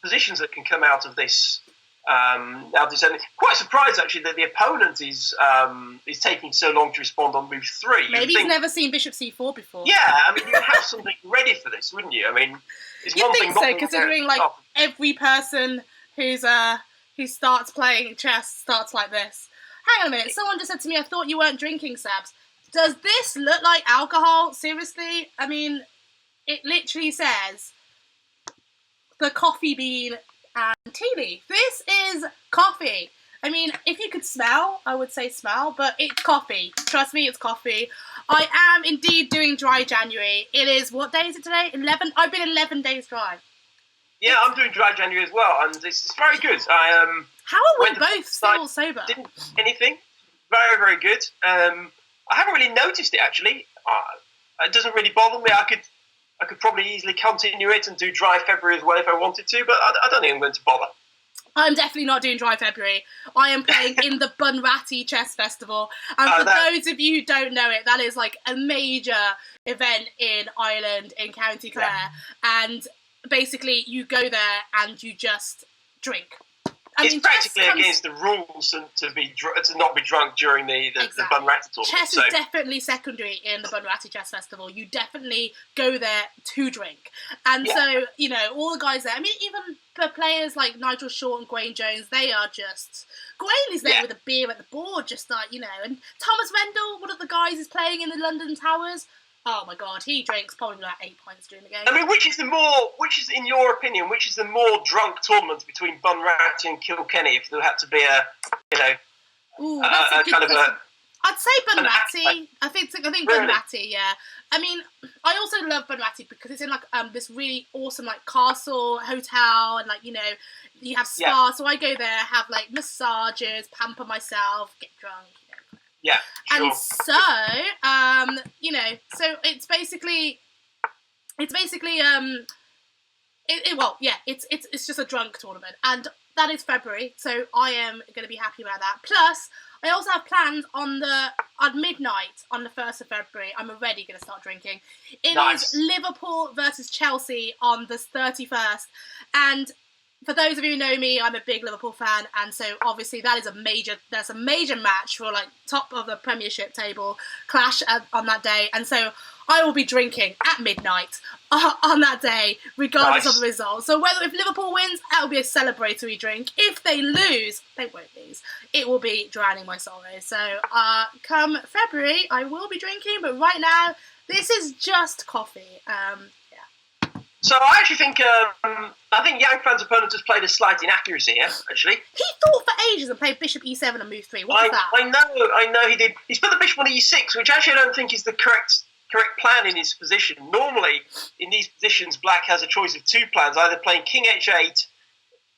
positions that can come out of this. And quite surprised actually that the opponent is taking so long to respond on move 3. Maybe he's never seen bishop c4 before. Yeah, I mean, you'd have something ready for this, wouldn't you? I mean, it's you'd one think thing. So, considering like every person who starts playing chess starts like this. Hang on a minute, someone just said to me, I thought you weren't drinking, Sabs. Does this look like alcohol? Seriously? I mean, it literally says the coffee bean and tea leaf. This is coffee. I mean, if you could smell, I would say smell, but it's coffee. Trust me, it's coffee. I am indeed doing dry January. It is, what day is it today? 11? I've been 11 days dry. Yeah, I'm doing dry January as well, and it's very good. How are we both still sober? Didn't anything. Very, very good. I haven't really noticed it actually. It doesn't really bother me. I could probably easily continue it and do dry February as well if I wanted to, but I don't think I'm going to bother. I'm definitely not doing dry February. I am playing in the Bunratty Chess Festival, and for those of you who don't know it, that is like a major event in Ireland, in County Clare, and basically you go there and you just drink. It's practically against the rules to not be drunk during the Bunratty tournament. Chess is definitely secondary in the Bunratty Chess Festival. You definitely go there to drink. And so, all the guys there, I mean, even the players like Nigel Short and Gwaine Jones, they are just Grayley's there with a beer at the board, just like, you know. And Thomas Rendell, one of the guys who's playing in the London Towers. Oh my God, he drinks probably like 8 pints during the game. I mean, which is, in your opinion, which is the more drunk tournament between Bunratty and Kilkenny? If there had to be a, you know, Ooh, that's a kind of a. I'd say Bunratty. I think really? Bunratty. Yeah. I mean, I also love Bunratty because it's in like this really awesome like castle hotel, and like, you know, you have spa. Yeah. So I go there, have like massages, pamper myself, get drunk. Yeah, sure. And so, you know, so it's basically, it's just a drunk tournament, and that is February, so I am going to be happy about that. Plus, I also have plans at midnight on the 1st of February. I'm already going to start drinking. It is Liverpool versus Chelsea on the 31st, and for those of you who know me, I'm a big Liverpool fan, and so obviously that's a major match for like top of the Premiership table clash on that day, and so I will be drinking at midnight on that day, regardless of the result. So if Liverpool wins, that will be a celebratory drink. If they lose, they won't lose. It will be drowning my sorrows. So come February, I will be drinking, but right now this is just coffee. So I actually think Yang Fan's opponent has played a slight inaccuracy here, actually. He thought for ages and played bishop e7 and move 3. What was that? I know he did. He's put the bishop on e6, which actually I don't think is the correct plan in his position. Normally, in these positions, black has a choice of 2 plans, either playing king h8,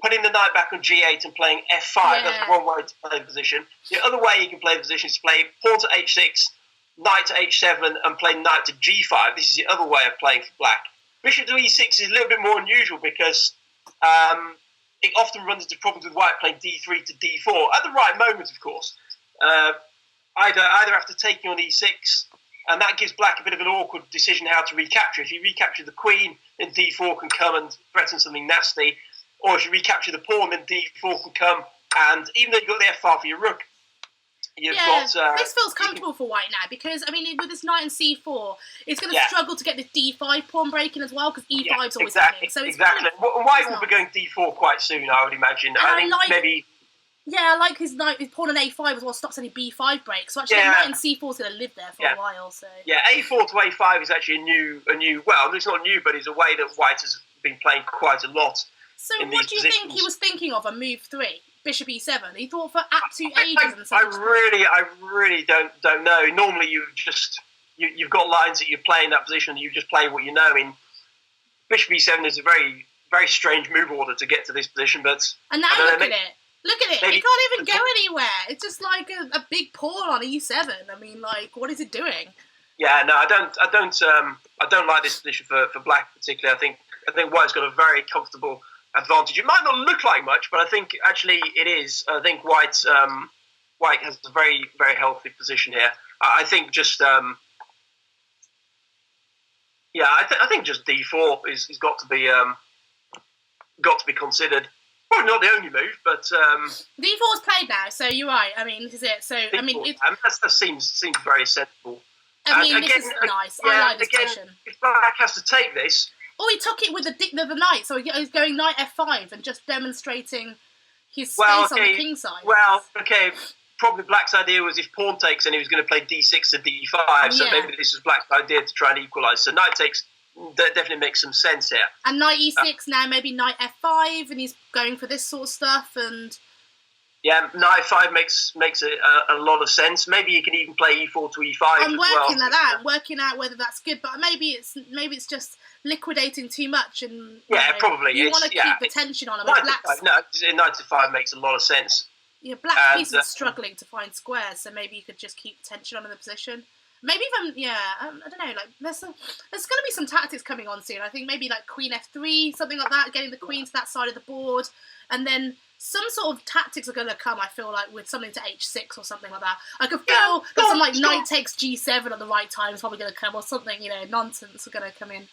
putting the knight back on g8 and playing f5. Yeah. That's one way to play the position. The other way you can play the position is to play pawn to h6, knight to h7, and play knight to g5. This is the other way of playing for black. Bishop to e6 is a little bit more unusual because it often runs into problems with white playing d3 to d4 at the right moment, of course. Either after taking on e6, and that gives black a bit of an awkward decision how to recapture. If you recapture the queen, then d4 can come and threaten something nasty, or if you recapture the pawn, then d4 can come, and even though you've got the f file for your rook, this feels comfortable for white now because, I mean, with this knight and c4, it's going to struggle to get this d5 pawn breaking as well because e5 is always happening. So it's exactly. White will be going d4 quite soon, I would imagine. I like his pawn on a5 as well stops any b5 breaks. So actually, knight and c4 is going to live there for a while. So a4 to a5 is actually a new. Well, it's not new, but it's a way that white has been playing quite a lot. So what do you think he was thinking of a move 3? Bishop e7. He thought for absolute ages. I really don't know. Normally, you've got lines that you play in that position. You just play what you know. In Bishop e7 is a very very strange move order to get to this position. But and now look at it. Look at it. Maybe, it can't even go anywhere. It's just like a big pawn on e7. I mean, like, what is it doing? Yeah, no, I don't like this position for black particularly. I think white's got a very comfortable advantage. It might not look like much, but I think actually it is. I think white has a very, very healthy position here. I think just I think just d4 is got to be considered. Probably not the only move, but d4 is played now, so you're right. I mean, this is it. So d4, I mean, that seems very sensible. I mean, this is nice. I like this position. If black has to take this. Oh, he took it with the knight, so he's going knight f5 and just demonstrating his space on the king side. Well, okay, probably black's idea was if pawn takes, and he was going to play d6 to d5, so maybe this was black's idea to try and equalise. So knight takes definitely makes some sense here. And knight e6 now, maybe knight f5, and he's going for this sort of stuff, and... Yeah, knight f5 makes a lot of sense. Maybe you can even play e4 to e5 I'm working out whether that's good, but maybe it's just liquidating too much, and probably you want to keep the tension on him. Knight to 5 makes a lot of sense. Yeah, black piece is struggling to find squares, so maybe you could just keep tension on in the position. Maybe even I don't know. Like there's going to be some tactics coming on soon. I think maybe like queen f3, something like that, getting the queen to that side of the board, and then some sort of tactics are going to come. I feel like with something to h6 or something like that. I could feel that some like knight takes g7 at the right time is probably going to come, or something nonsense are going to come in.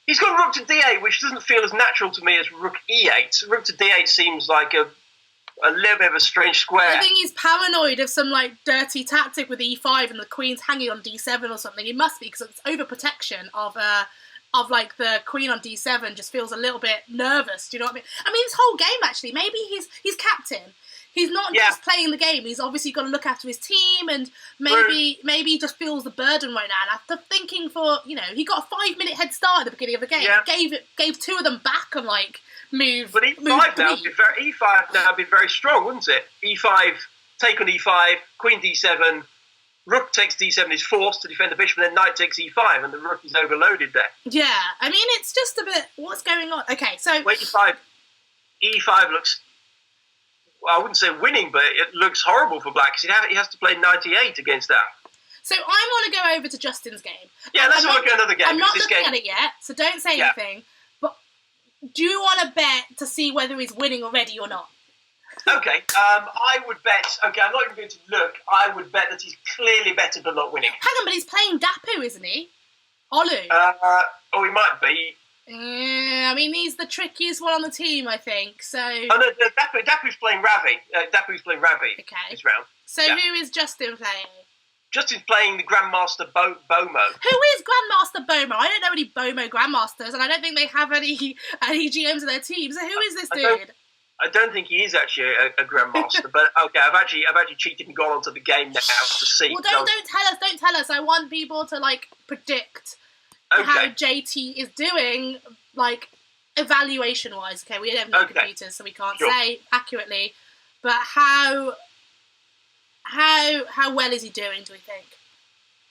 He's got rook to d8, which doesn't feel as natural to me as rook e8. Rook to d8 seems like a little bit of a strange square. I think he's paranoid of some like dirty tactic with e5 and the queen's hanging on d7 or something. He must be, because it's overprotection of like the queen on d7 just feels a little bit nervous. Do you know what I mean? I mean, this whole game actually, maybe he's captain. He's not just playing the game. He's obviously got to look after his team, and maybe he just feels the burden right now. And after thinking he got a 5-minute head start at the beginning of the game. Yeah. Gave 2 of them back and move. But E5 now would be very strong, wouldn't it? E5, take on E5, Queen D7, Rook takes D7 is forced to defend the bishop, and then Knight takes E5, and the Rook is overloaded there. Yeah, I mean, it's just a bit, what's going on? Okay, so... Wait, E5 looks, well, I wouldn't say winning, but it looks horrible for Black, because he has to play 98 against that. So I want to go over to Justin's game. Yeah, let's look at another game. I'm not looking at it yet, so don't say anything, but do you want to bet to see whether he's winning already or not? Okay, I would bet, I'm not even going to look, I would bet that he's clearly better but not winning. Hang on, but he's playing Dapu, isn't he? Olu. He might be. I mean, he's the trickiest one on the team, I think, so... Oh, no, Dapu's playing Ravi. Dapu's playing Ravi this round. So who is Justin playing? Justin's playing the Grandmaster Bomo. Who is Grandmaster Bomo? I don't know any Bomo Grandmasters, and I don't think they have any GMs in their team, so who is this dude? I don't think he is actually a Grandmaster, but okay, I've actually cheated and gone onto the game now to see. Well, don't tell us. I want people to predict how JT is doing, evaluation wise. Okay, we don't have any computers, so we can't say accurately. But how well is he doing? Do we think,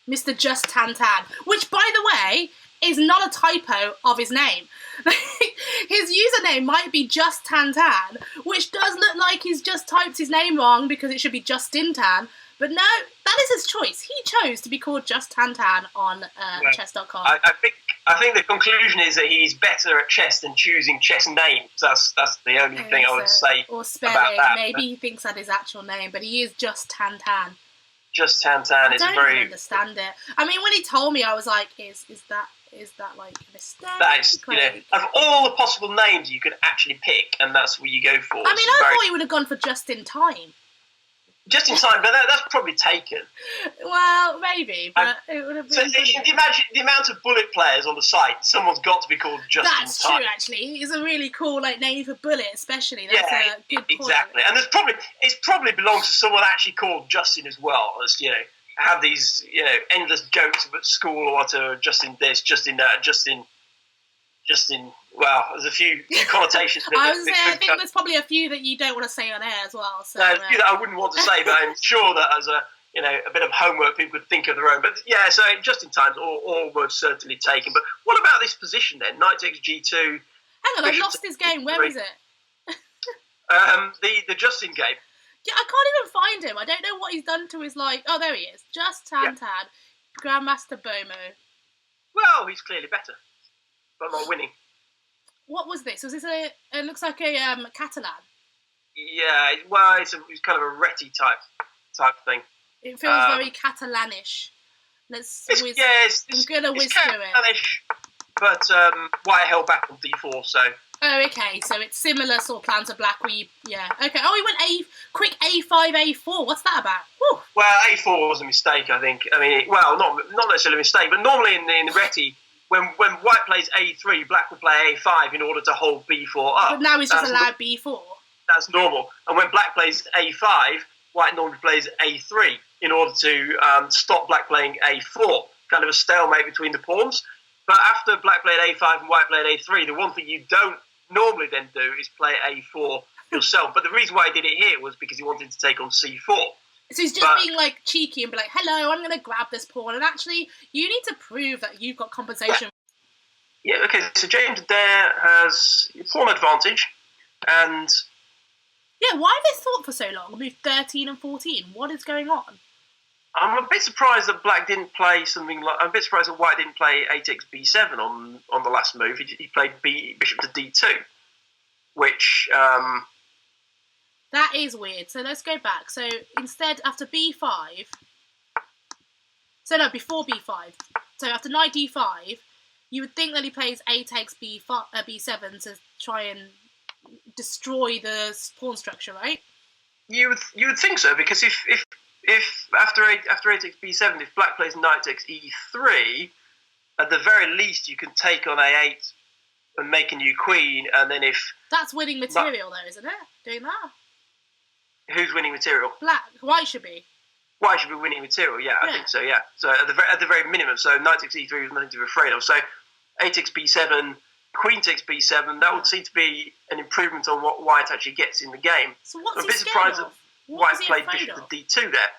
Mr. Just Tantan? Which, by the way, is not a typo of his name. His username might be Just Tantan, which does look like he's just typed his name wrong because it should be Justin Tan. But no, that is his choice. He chose to be called Just Tantan on chess.com. I think the conclusion is that he's better at chess than choosing chess names. That's the only thing I would say or spelling. About that. Maybe he thinks that his actual name, but he is Just Tantan. Just Tantan is very... I don't even understand it. I mean, when he told me, I was like, is that a mistake? That is, of all the possible names you could actually pick, and that's what you go for. I mean, I thought he would have gone for Just in Time. Just in time, but that's probably taken. Well, maybe, but it would have been... So imagine the amount of bullet players on the site. Someone's got to be called Just in Time. That's true, actually. It's a really cool name for bullet, especially. That's a good point. Exactly. And it probably belongs to someone actually called Justin as well. As have these endless jokes about school or whatever. Justin this, Justin that, Justin. Well, there's a few connotations. I think there's probably a few that you don't want to say on air as well. So, a few that I wouldn't want to say, but I'm sure that as a bit of homework, people could think of their own. But yeah, so just in time, all were certainly taken. But what about this position then? Knight takes G2. Hang on, I've lost his game. Where is it? The Justin game. Yeah, I can't even find him. I don't know what he's done to his Oh, there he is. Just Tantan, Grandmaster Bomo. Well, he's clearly better, but not winning. What was this? Was this it looks like a Catalan. Yeah, well, it's kind of a Retty type thing. It feels very Catalanish. I'm gonna whiz through it. But White held back on D4, so. Oh, okay. So it's similar sort of plan to Black. Okay. Oh, he went quick A5, A4. What's that about? Whew. Well, A4 was a mistake, I think. I mean, not necessarily a mistake, but normally in the Retty, when White plays A3, Black will play A5 in order to hold B4 up. But now he's just allowed B4. That's normal. And when Black plays A5, White normally plays A3 in order to stop Black playing A4. Kind of a stalemate between the pawns. But after Black played A5 and White played A3, the one thing you don't normally then do is play A4 yourself. But the reason why he did it here was because he wanted to take on C4. So he's just being cheeky and be like, hello, I'm going to grab this pawn. And actually, you need to prove that you've got compensation. Yeah, okay, so James Adair has pawn advantage. And... yeah, why have they thought for so long? Move 13 and 14. What is going on? I'm a bit surprised that Black didn't play something like... I'm a bit surprised that White didn't play A takes B7 on the last move. He played Bishop to D2, which... that is weird. So let's go back. So instead, after B5... So no, before B5. So after Knight D5, you would think that he plays A takes B7 to try and destroy the pawn structure, right? You would think so, because if after A takes B7, if Black plays Knight takes E3, at the very least you can take on A8 and make a new queen, and then if... That's winning material though, isn't it? Doing that? Who's winning material? White should be. White should be winning material, yeah, I think so, yeah. So at the very minimum, so knight takes e3 was nothing to be afraid of. So a takes b7, queen takes b7, that would seem to be an improvement on what White actually gets in the game. So what's I'm a bit surprised that White played bishop to d2 there.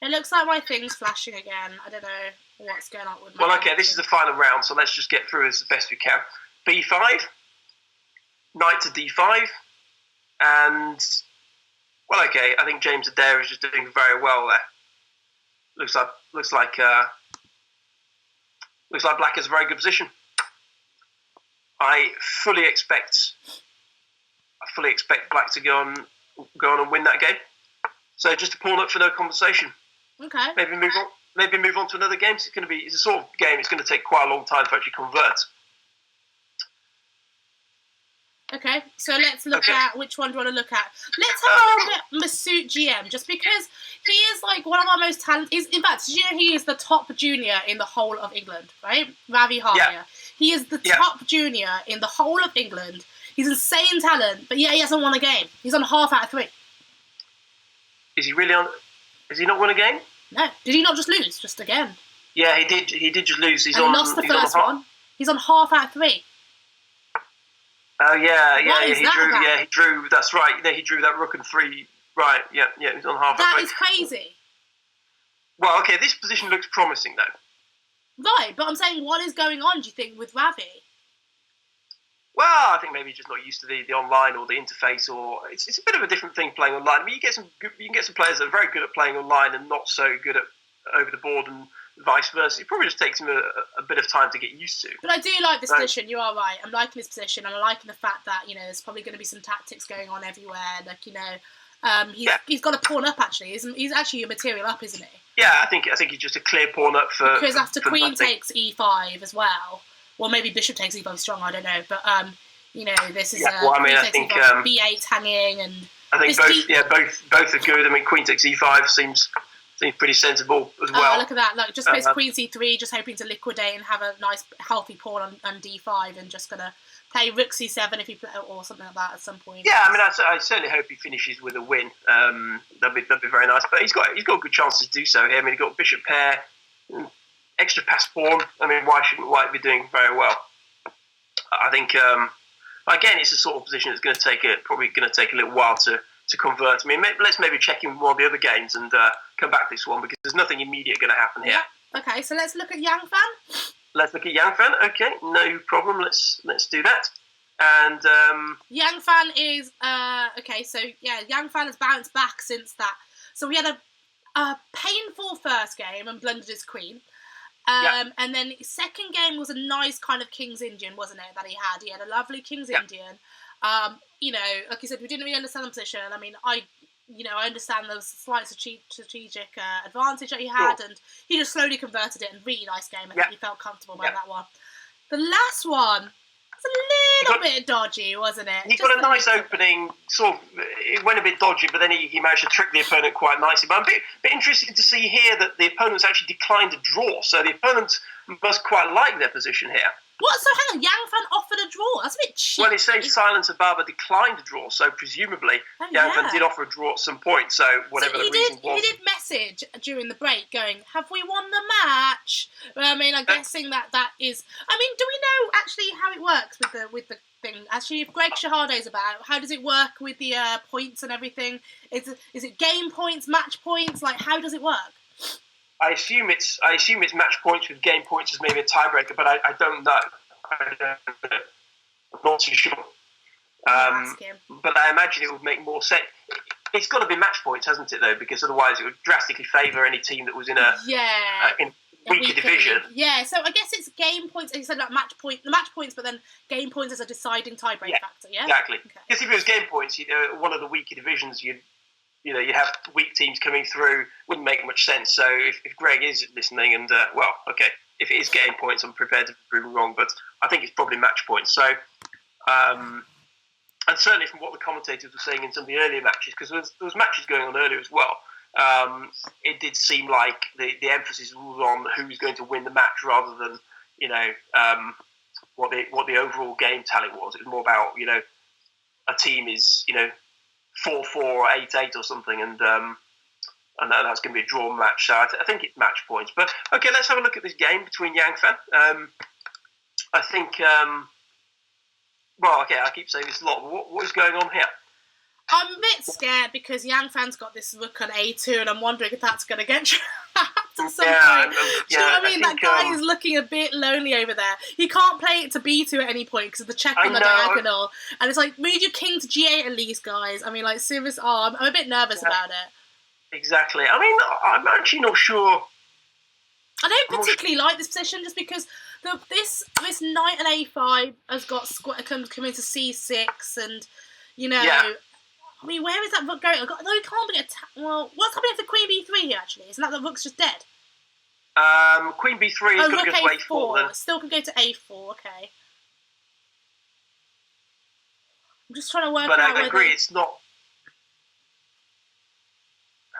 It looks like my thing's flashing again. I don't know what's going on with my... Well, okay, this is the final round, so let's just get through as best we can. b5, knight to d5, and... Well, okay, I think James Adair is just doing very well there. Looks like Black has a very good position. I fully expect Black to go on and win that game. So just a pawn up for no compensation. Okay. Maybe move on to another game. It's a sort of game. It's going to take quite a long time to actually convert. Okay, so let's look at which one do you want to look at. Let's have a look at Masood GM, just because he is like one of our most talented. In fact, did you know he is the top junior in the whole of England, right? Ravi Harya. Yeah. He is the top junior in the whole of England. He's insane talent, but he hasn't won a game. He's on half out of 3. Is he really on? Has he not won a game? No. Did he not just lose? Just again? Yeah, he did. He did just lose. He lost the first one. He's on half out of 3. Oh yeah. He drew. That's right. He drew that rook and 3. Right. Yeah. He's on half. That is crazy. Well, okay. This position looks promising, though. Right, but I'm saying, what is going on? Do you think with Ravi? Well, I think maybe he's just not used to the online or the interface, or it's a bit of a different thing playing online. I mean, you can get some players that are very good at playing online and not so good at over the board, and vice versa. It probably just takes him a bit of time to get used to. But I do like this position. You are right. I'm liking this position, and I'm liking the fact that there's probably going to be some tactics going on everywhere. Like he's got a pawn up actually. He's actually a material up, isn't he? Yeah, I think he's just a clear pawn up for because after for queen takes e5 as well. Well, maybe bishop takes e5 strong. I don't know, but this is I think b8 hanging, and I think both are good. I mean, queen takes e5 seems pretty sensible as well. Look at that! Like just plays queen c3, just hoping to liquidate and have a nice healthy pawn on d5, and just gonna play rook c7 if he play or something like that at some point. Yeah, I mean, I certainly hope he finishes with a win. That'd be very nice. But he's got good chances to do so here. I mean, he's got bishop pair. Extra pass pawn. I mean, why shouldn't White be doing very well? I think again, it's a sort of position that's probably going to take a little while to convert. I mean, let's maybe check in one of the other games and come back to this one because there's nothing immediate going to happen here. Yeah. Okay, so let's look at Yang Fan. Let's look at Yang Fan. Okay, no problem. Let's do that. And Yang Fan is okay. So yeah, Yang Fan has bounced back since that. So we had a painful first game and blundered his queen. And then second game was a nice kind of King's Indian, wasn't it, that he had? He had a lovely King's Indian. Like you said, we didn't really understand the position. I mean, I understand there was a slight strategic advantage that he had, and he just slowly converted it, and really nice game. I think he felt comfortable by that one. The last one was a little bit dodgy, wasn't it? He got a nice opening, sort of, it went a bit dodgy, but then he managed to trick the opponent quite nicely. But I'm a bit interested to see here that the opponent's actually declined a draw, so the opponent must quite like their position here. What? So hang on, Yang Fan offered a draw? That's a bit cheeky. Well, it says Silence Ababa declined a draw, so presumably Yang Fan did offer a draw at some point, so whatever the reason was. He did message during the break going, have we won the match? I mean, I'm guessing that is... I mean, do we know actually how it works with the thing? Actually, if Greg Shahade's about, how does it work with the points and everything? Is it game points, match points? Like, how does it work? I assume it's match points with game points as maybe a tiebreaker, but I don't know. I'm not too sure. But I imagine it would make more sense. It's got to be match points, hasn't it, though? Because otherwise it would drastically favour any team that was in a weaker division. Yeah, so I guess it's game points. You said like the match points, but then game points as a deciding tiebreak factor. Yeah, exactly. Okay. Because if it was game points, one of the weaker divisions, you have weak teams coming through, wouldn't make much sense. So if Greg is listening and, if it is game points, I'm prepared to be proven wrong, but I think it's probably match points. So, and certainly from what the commentators were saying in some of the earlier matches, because there was matches going on earlier as well, it did seem like the emphasis was on who's going to win the match rather than, what the overall game tally was. It was more about a team is 4-4 or 8-8 or something, and that's going to be a draw match. So I think it's match points. But okay, let's have a look at this game between Yangfan. I think. Well, okay, I keep saying this a lot. What is going on here? I'm a bit scared because Yangfan's got this rook on A2, and I'm wondering if that's going to get trapped at some point. Do you know what I mean? That guy is looking a bit lonely over there. He can't play it to B2 at any point because of the check on the diagonal. And it's like, move your king to G8 at least, guys. I mean, like, serious. I'm a bit nervous about it. Exactly. I mean, I'm actually not sure. I don't particularly like this position just because this knight and A5 has got come into C6 and, I mean, where is that rook going? No, he can't be attacked. Well, what's happening to Queen B3 here, actually? Isn't that the rook's just dead? Queen B3 is going to go to A4. Then. Still can go to A4, okay. I'm just trying to work out But I agree, it's not...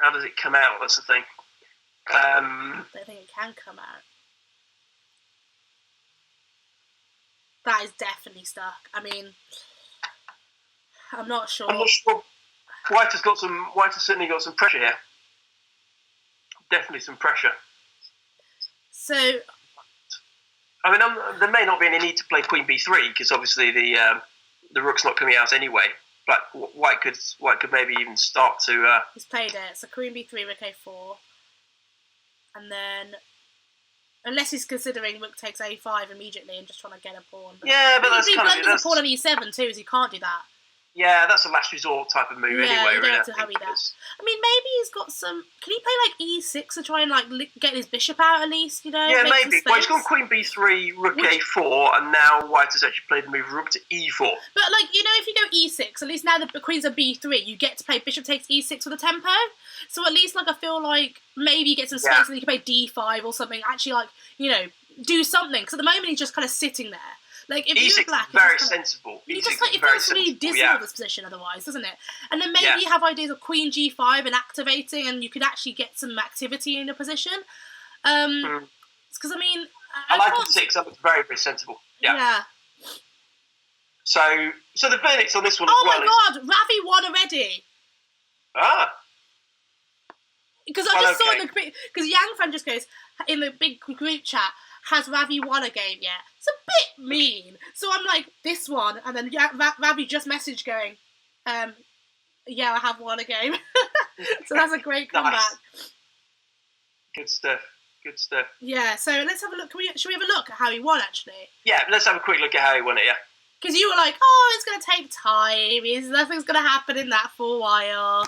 How does it come out? That's the thing. I don't think it can come out. That is definitely stuck. I mean... I'm not sure. White has certainly got some pressure here. Definitely some pressure. So, I mean, there may not be any need to play Queen B3 because obviously the rook's not coming out anyway. But White could maybe even start to. He's played it. So Queen B3, rook A4, and then unless he's considering rook takes A5 immediately and just trying to get a pawn. But but that's he kind of blunders a pawn on E7 too, so he can't do that. Yeah, that's a last resort type of move anyway. Yeah, you don't have to hurry that. I mean, maybe he's got some... Can he play E6 to try and get his bishop out at least, Yeah, maybe. Well, he's gone Queen B3, rook A4, and now White has actually played the move rook to E4. But, if you go E6, at least now the queen's a B3, you get to play bishop takes E6 with a tempo. So at least, I feel like maybe you get some space and you can play D5 or something. Actually, do something. Because at the moment, he's just kind of sitting there. If E6 you're black, is very sensible. It feels really dismal, this position otherwise, doesn't it? And then maybe you have ideas of Queen G5 and activating, and you could actually get some activity in your position. Because, I like E6, that looks very, very sensible. Yeah. So the verdict on this one as well is... Oh my god, Ravi won already! Ah! Because I just saw because Yangfan just goes, in the big group chat, has Ravi won a game yet? It's a bit mean. So I'm like, this one, and then Ravi just messaged going, yeah, I have won a game. So that's a great comeback. Nice. Good stuff. Yeah, so let's have a look. Should we have a look at how he won, actually? Yeah, let's have a quick look at how he won it, yeah. Because you were like, it's going to take time. Nothing's going to happen in that for a while.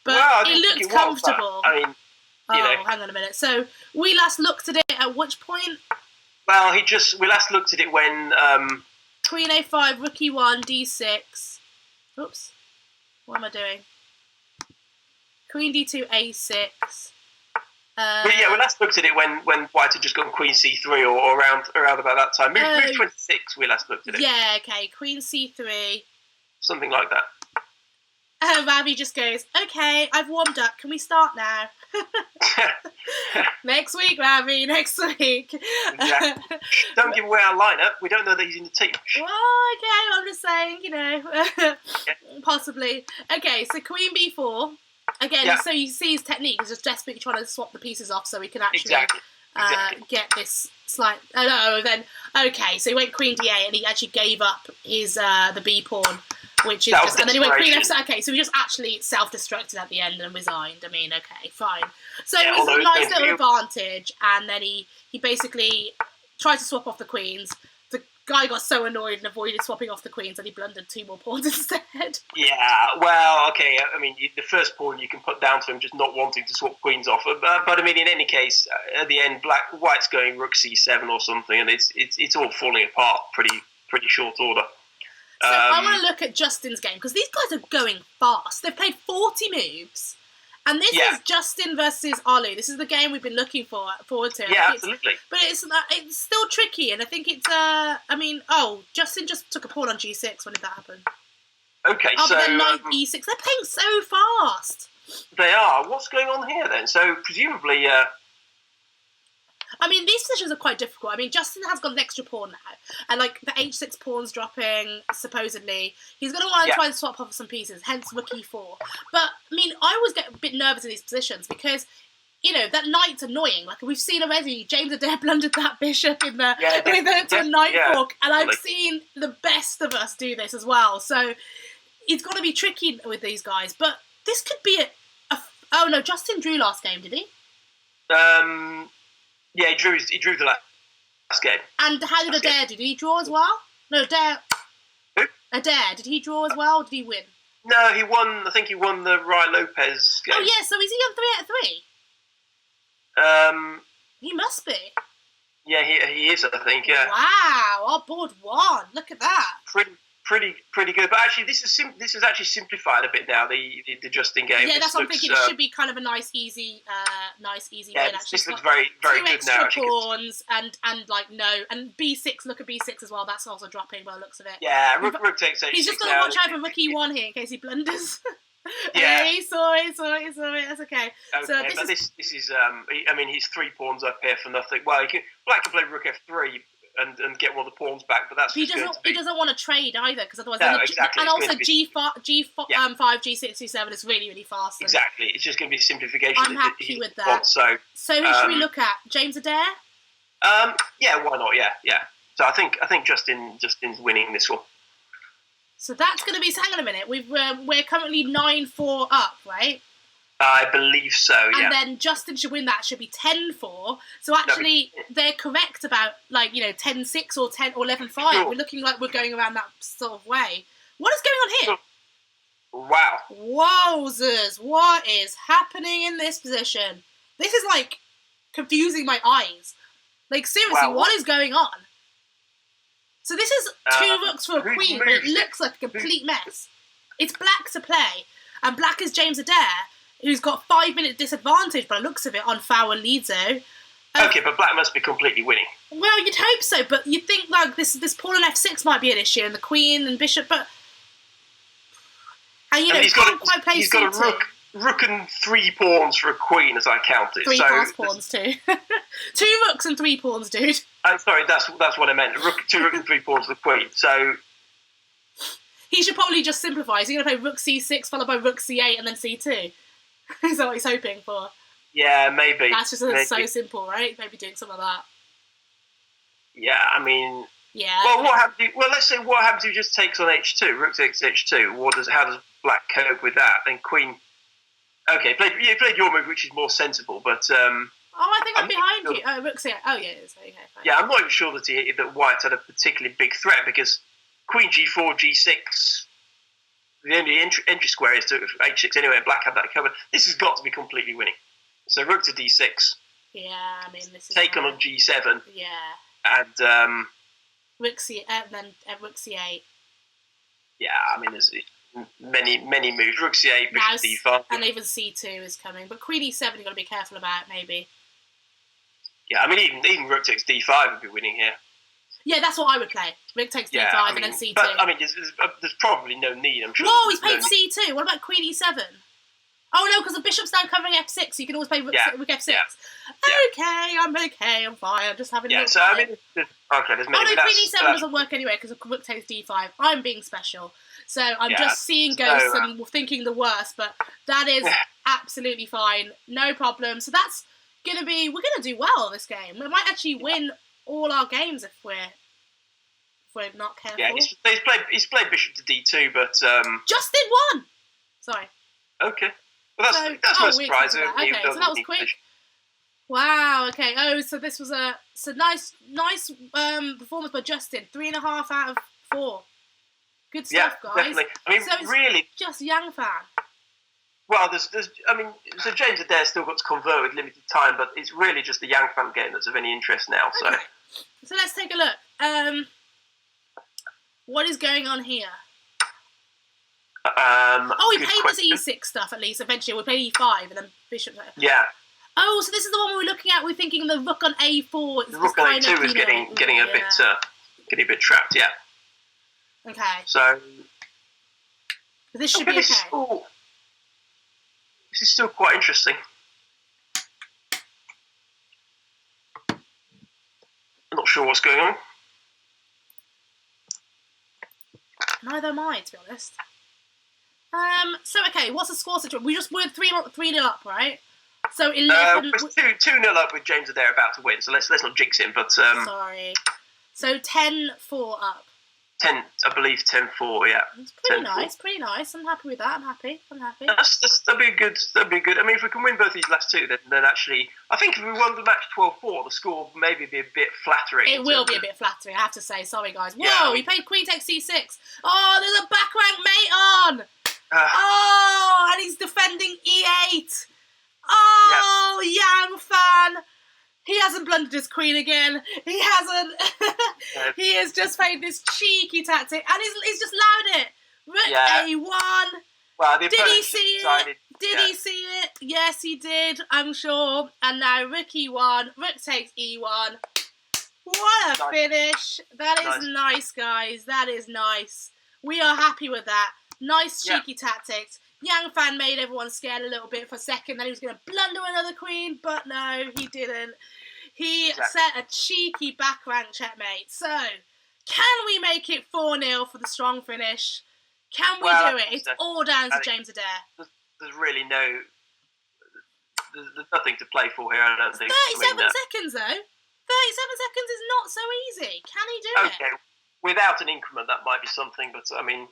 But it looks comfortable. Hang on a minute. So we last looked at it at which point? Well, we last looked at it when... Queen A5, rook E1, D6. Oops. What am I doing? Queen D2, A6. we last looked at it when White had just gone Queen C3 or around about that time. Move 26, we last looked at it. Yeah, okay. Queen C3. Something like that. Ravi just goes, okay, I've warmed up. Can we start now? Next week, Ravi, next week. Exactly. Don't give away our lineup. We don't know that he's in the team. Well, okay, I'm just saying, possibly. Okay, so Queen B4. Again, so you see his technique. He's just desperately trying to swap the pieces off so he can actually get this slight... so he went Queen D8 and he actually gave up his the B pawn. Which is just, and then he went Queen F7. Okay, so he just actually self-destructed at the end and resigned. Okay, fine. So it was a nice little advantage, and then he basically tried to swap off the queens. The guy got so annoyed and avoided swapping off the queens that he blundered 2 more pawns instead. Yeah, well, okay. The first pawn you can put down to him just not wanting to swap queens off. But in any case, at the end, White's going rook C7 or something, and it's all falling apart pretty short order. So I want to look at Justin's game, because these guys are going fast. They've played 40 moves, and this is Justin versus Olu. This is the game we've been looking forward to. Yeah, absolutely. But it's still tricky, and I think it's... Justin just took a pawn on G6. When did that happen? Okay, but then knight E6. They're playing so fast. They are. What's going on here, then? So, presumably... I mean, these positions are quite difficult. I mean, Justin has got an extra pawn now, and like the h6 pawn's dropping, supposedly. He's going to want to try and swap off some pieces, hence rook e4. But, I mean, I always get a bit nervous in these positions because, you know, that knight's annoying. Like, we've seen already, James Adair blundered that bishop to a knight fork, and I've seen the best of us do this as well. So, it's got to be tricky with these guys. But this could be oh, no, Justin drew last game, did he? Yeah, he drew the last game. And how did Adair do? Did he draw as well? No, Adair. Who? Adair, did he draw as well, or did he win? No, he won. I think he won the Rai Lopez game. Oh, yeah, so is he on 3 out of 3? He must be. Yeah, he is, I think, yeah. Wow, our board won. Look at that. Pretty good. But actually, this is actually simplified a bit now, the Justin game. Yeah, that's what I'm thinking. It should be kind of a nice, easy win, actually. This looks very, very good now. Two extra pawns and B6, look at B6 as well. That's also dropping by the looks of it. Yeah, rook takes H6. He's just got to watch out for rook E1 here in case he blunders. Yeah. He saw it. That's okay. So this is, I mean, he's 3 pawns up here for nothing. Well, Black can play rook F3 and get one of the pawns back, but that's he doesn't want to trade either, because otherwise exactly. And also G5 G6 G7 is really, really fast. Exactly, it's just going to be a simplification. I'm happy with that. So who should we look at? James Adair? Yeah, why not? Yeah. So I think Justin's winning this one. So that's going to be. So hang on a minute. We're currently 9-4 up, right? I believe so, yeah. And then Justin should win that. Should be 10-4. So actually, they're correct about 10-6 or 11-5. Sure. We're looking like we're going around that sort of way. What is going on here? Sure. Wow. Wowzers! What is happening in this position? This is confusing my eyes. Seriously, what is going on? So this is 2 rooks for a queen, but it looks like a complete mess. It's black to play, and black is James Adair, who's got 5-minute disadvantage by the looks of it on Fowler Lidzo. Okay, but black must be completely winning. Well, you'd hope so, but you'd think this pawn on F6 might be an issue, and the queen and bishop, but... And he's got a rook and 3 pawns for a queen, as I counted. 3 pass pawns too. 2 rooks and 3 pawns, dude. Sorry, that's what I meant. 2 rook and 3 pawns for the queen. So he should probably just simplify. He's going to play rook C6 followed by rook C8 and then C2. Is that what he's hoping for? Yeah, maybe. That's just so simple, right? Maybe doing some of that. Yeah, I mean. Yeah. Well, what happens? Well, let's say what happens if he just takes on H2, rook takes H2. How does black cope with that? Then queen. Okay, you played your move, which is more sensible, but. I think I'm behind you. Oh, rook C8. Oh, yeah, it is. Okay, fine. Yeah, I'm not even sure that White had a particularly big threat, because queen G4, G6. The only entry square is to H6 anyway, and black had that covered. This has got to be completely winning. So rook to D6. Yeah, I mean, this is... Taken on G7. Yeah. And... rook C8, then rook C8. Yeah, I mean, there's many moves. Rook C8, bishop D5. And even C2 is coming. But queen E7 you've got to be careful about, maybe. Yeah, I mean, even rook takes D5 would be winning here. Yeah, that's what I would play. Rook takes D5 and then C2. But, I mean, there's probably no need, I'm sure. Whoa, he's played C2. What about queen E7? Oh, no, because the bishop's now covering F6, so you can always play rook F6. Yeah. Okay, I'm fine. I'm just having a look. So, I mean, there's maybe... queen E7 doesn't work anyway, because rook takes D5. I'm being special. So I'm just seeing ghosts and thinking the worst, but that is absolutely fine. No problem. So that's going to be... We're going to do well this game. We might actually win all our games if we're not careful. Yeah, he's played bishop to D2, but... Justin won! Sorry. Okay. Well, that's no surprise. Okay, so that was quick. Wow, okay. Oh, so this was a nice performance by Justin. 3.5 out of 4. Good stuff, guys. Definitely. I mean, so really... just young fan. Well, so James Adair's still got to convert with limited time, but it's really just the Yang Fan game that's of any interest now. Okay. So let's take a look. What is going on here? He played his E6 stuff at least. Eventually, we'll play E5 and then bishop. Yeah. Oh, so this is the one we were looking at. We're thinking the rook on A4. The rook on A2 is getting a bit trapped. Yeah. Okay. So this should be okay. This is still quite interesting. sure what's going on. Neither am I, to be honest. So, okay, what's the score situation? We're 3-0 up, right? So 11... We're 2-0 up with James Adair about to win, so let's not jinx him, but... Sorry. So 10-4 up. 10, I believe 10-4, yeah. It's pretty nice. I'm happy with that. I'm happy. That'd be good. I mean, if we can win both these last two, then actually... I think if we won the match 12-4, the score would maybe be a bit flattering. It will be a bit flattering, I have to say. Sorry, guys. Whoa, he played queen takes c6. Oh, there's a back rank mate on! And he's defending e8. Oh, Yang fan. He hasn't blundered his queen again. He hasn't. He has just played this cheeky tactic. And he's just allowed it. Rook a1. Well, did he see it? Did he see it? Yes, he did, I'm sure. And now rook e1. Rook takes e1. What a finish. That is nice, guys. That is nice. We are happy with that. Nice cheeky tactics. Yang fan made everyone scared a little bit for a second. Then he was going to blunder another queen, but no, he didn't. He set a cheeky back rank checkmate. So, can we make it 4-0 for the strong finish? Can we do it? It's all down to James Adair. There's really no... There's nothing to play for here, I don't think. 37 seconds, though. 37 seconds is not so easy. Can he do it? Okay, without an increment, that might be something, but, I mean...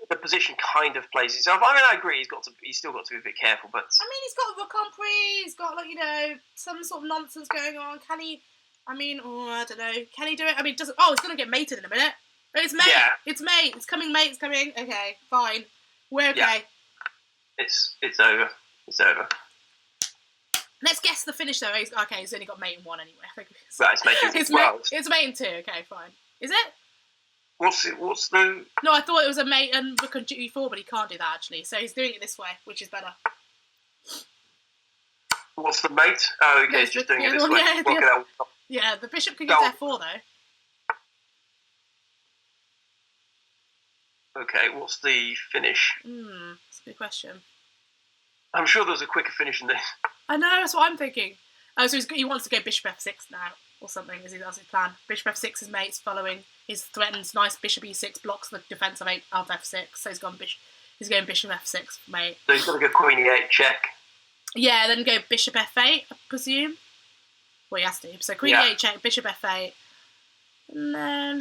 The position kind of plays itself. I mean, I agree. He's still got to be a bit careful, but I mean, he's got a rook on pre. He's got some sort of nonsense going on. Can he? I mean, I don't know. Can he do it? I mean, it's going to get mated in a minute. It's mate. Yeah. It's mate. It's coming. Mate. It's coming. Okay, fine. We're okay. Yeah. It's over. It's over. Let's guess the finish though. He's only got mate in one anyway. I think right, it's mate. It's mate in two. Okay, fine. Is it? What's the... No, I thought it was a mate and rook on g4, but he can't do that, actually. So he's doing it this way, which is better. What's the mate? Oh, okay, he's just doing it this way. Yeah, the bishop can get f4, though. Okay, what's the finish? That's a good question. I'm sure there's a quicker finish than this. I know, that's what I'm thinking. Oh, so he wants to go bishop f6 now, or something. That's his plan. Bishop f6 is mate's following. His threatens nice bishop e6 blocks the defence of f6, so he's going bishop f6 mate. So he's got to go queen e8 check. Yeah, then go bishop f8, I presume. Well, he has to. So queen e8 check, bishop f8, and then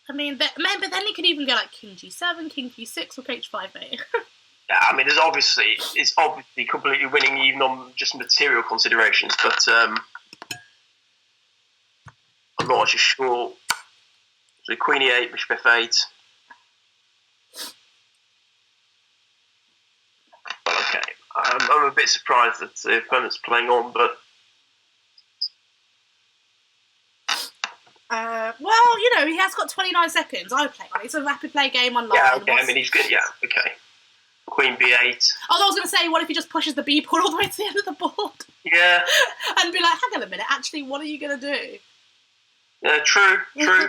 I mean, but then he could even go like king g7, king g6, or h5 mate. Yeah, I mean, it's obviously completely winning even on just material considerations, but. I'm not actually sure. So queen e8, bishop f8. Well, okay. I'm a bit surprised that the opponent's playing on, but... Well, he has got 29 seconds. I would play on. It's a rapid play game online. Yeah, okay. I mean, he's good. Yeah, okay. Queen b8. Oh, I was going to say, what if he just pushes the b pawn all the way to the end of the board? Yeah. And be like, hang on a minute, actually, what are you going to do? Yeah, true.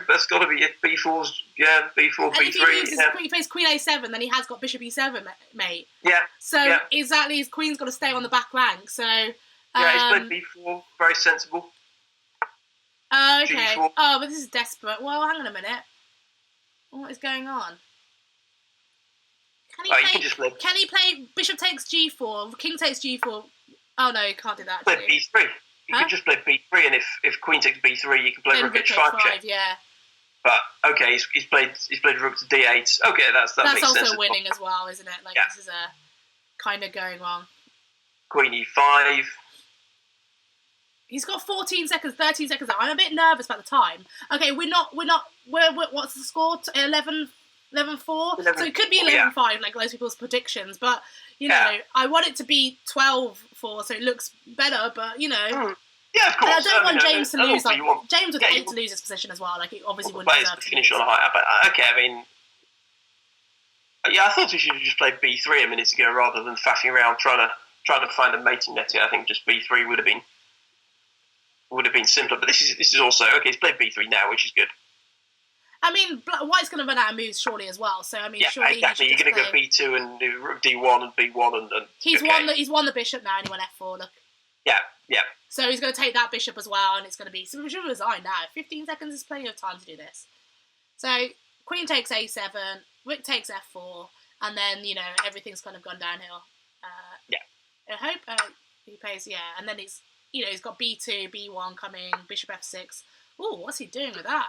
That's got to be it. B4's, B4, B3. If he plays queen a7, then he has got bishop e7, mate. Yeah. So, exactly, his queen's got to stay on the back rank, so... yeah, he's played b4, very sensible. Oh, okay. G4. Oh, but this is desperate. Well, hang on a minute. What is going on? Can he play bishop takes g4, king takes g4? Oh, no, he can't do that, actually. Play b3. You can just play b3, and if queen takes b3, you can play rook h5 check. Yeah. But okay, he's played rook to d8. Okay, that makes sense. That's also winning as well, isn't it? This is kind of going wrong. Queen e5. He's got 14 seconds, 13 seconds. I'm a bit nervous about the time. Okay, we're what's the score? 11-4. So it could be 11-5, like most people's predictions. But I want it to be 12-4, so it looks better. But Yeah, of course. And I don't want James to lose. James would hate to lose his position as well. Like, he obviously wouldn't deserve to finish on a high. But okay, I mean, I thought he should have just played b3 a minute ago rather than faffing around trying to find a mating net here. I think just b3 would have been simpler. But this is also okay. He's played b3 now, which is good. I mean, White's going to run out of moves shortly as well. So I mean, surely exactly. You're going to go b2 and do d1 and b1 and he's won the bishop now, and he went f4. Look. Yeah, Yeah. So he's going to take that bishop as well, and it's going to be... So we should resign now. 15 seconds is plenty of time to do this. So queen takes a7, rook takes f4, and then, you know, everything's kind of gone downhill. I hope he plays, and then it's, you know, he's got b2, b1 coming, bishop f6. Ooh, what's he doing with that?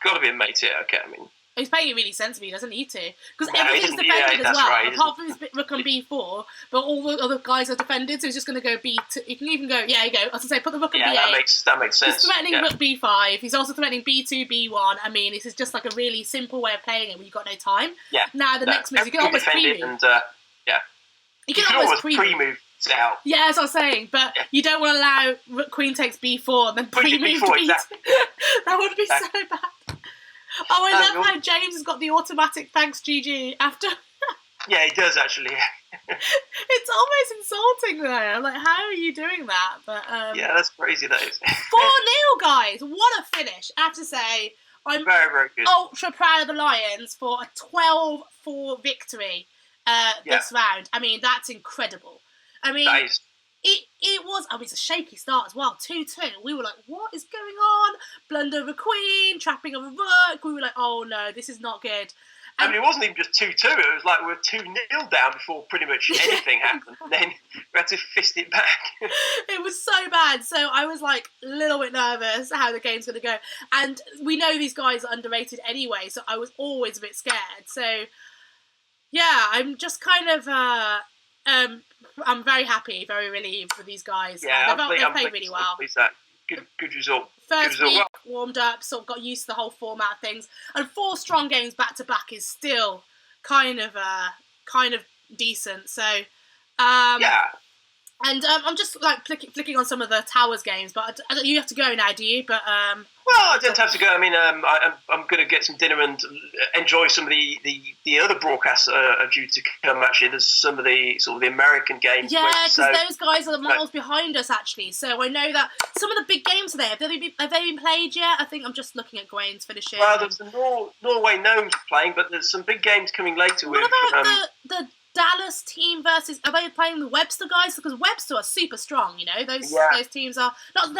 Got to be a mate here, okay, I mean... He's playing it really sensibly, he doesn't need to. Because No, everything's defended as well, right, apart from his rook on b4, but all the other guys are defended, so he's just going to go b2. He can even go, I was going to say, put the rook on b8. that makes sense. He's threatening rook b5, he's also threatening b2, b1. I mean, this is just like a really simple way of playing it when you've got no time. Yeah. Now, the next move, you can almost pre-move. And, you can almost pre-move out. Yeah, as I was saying, but you don't want to allow rook queen takes b4 and then pre-move to b2. Exactly. That would be so bad. Oh, I love how James has got the automatic thanks GG after. Yeah, he does actually. It's almost insulting though. I'm like, how are you doing that? But yeah, that's crazy. That is 4-0, guys. What a finish! I have to say, I'm very, very good. Ultra proud of the Lions for a 12-4 victory this round. I mean, that's incredible. I mean, it was. I mean, it's a shaky start as well. 2-2. We were like, what is going on? Blunder of a queen, trapping of a rook. We were like, oh no, this is not good. I mean, it wasn't even just 2-2. It was like we were 2-0 down before pretty much anything happened. And then we had to fist it back. It was so bad. So I was like a little bit nervous how the game's going to go. And we know these guys are underrated anyway, so I was always a bit scared. So yeah, I'm just kind of... I'm very happy, very relieved for these guys. Yeah, they've played really well. Good result. First week, warmed up, sort of got used to the whole format of things, and 4 strong games back to back is still kind of decent. So, And I'm just like flicking on some of the Towers games, but you have to go now, do you? But well, I don't have to go. I mean, I'm going to get some dinner and enjoy some of the other broadcasts are due to come. Actually, there's some of the sort of the American games. Yeah, because those guys are miles behind us. Actually, so I know that some of the big games are there. Have they been played yet? I think I'm just looking at Gwain's finishing. Well, there's the Norway Gnomes playing, but there's some big games coming later. What about the Dallas team versus... Are they playing the Webster guys? Because Webster are super strong, you know. Those teams are...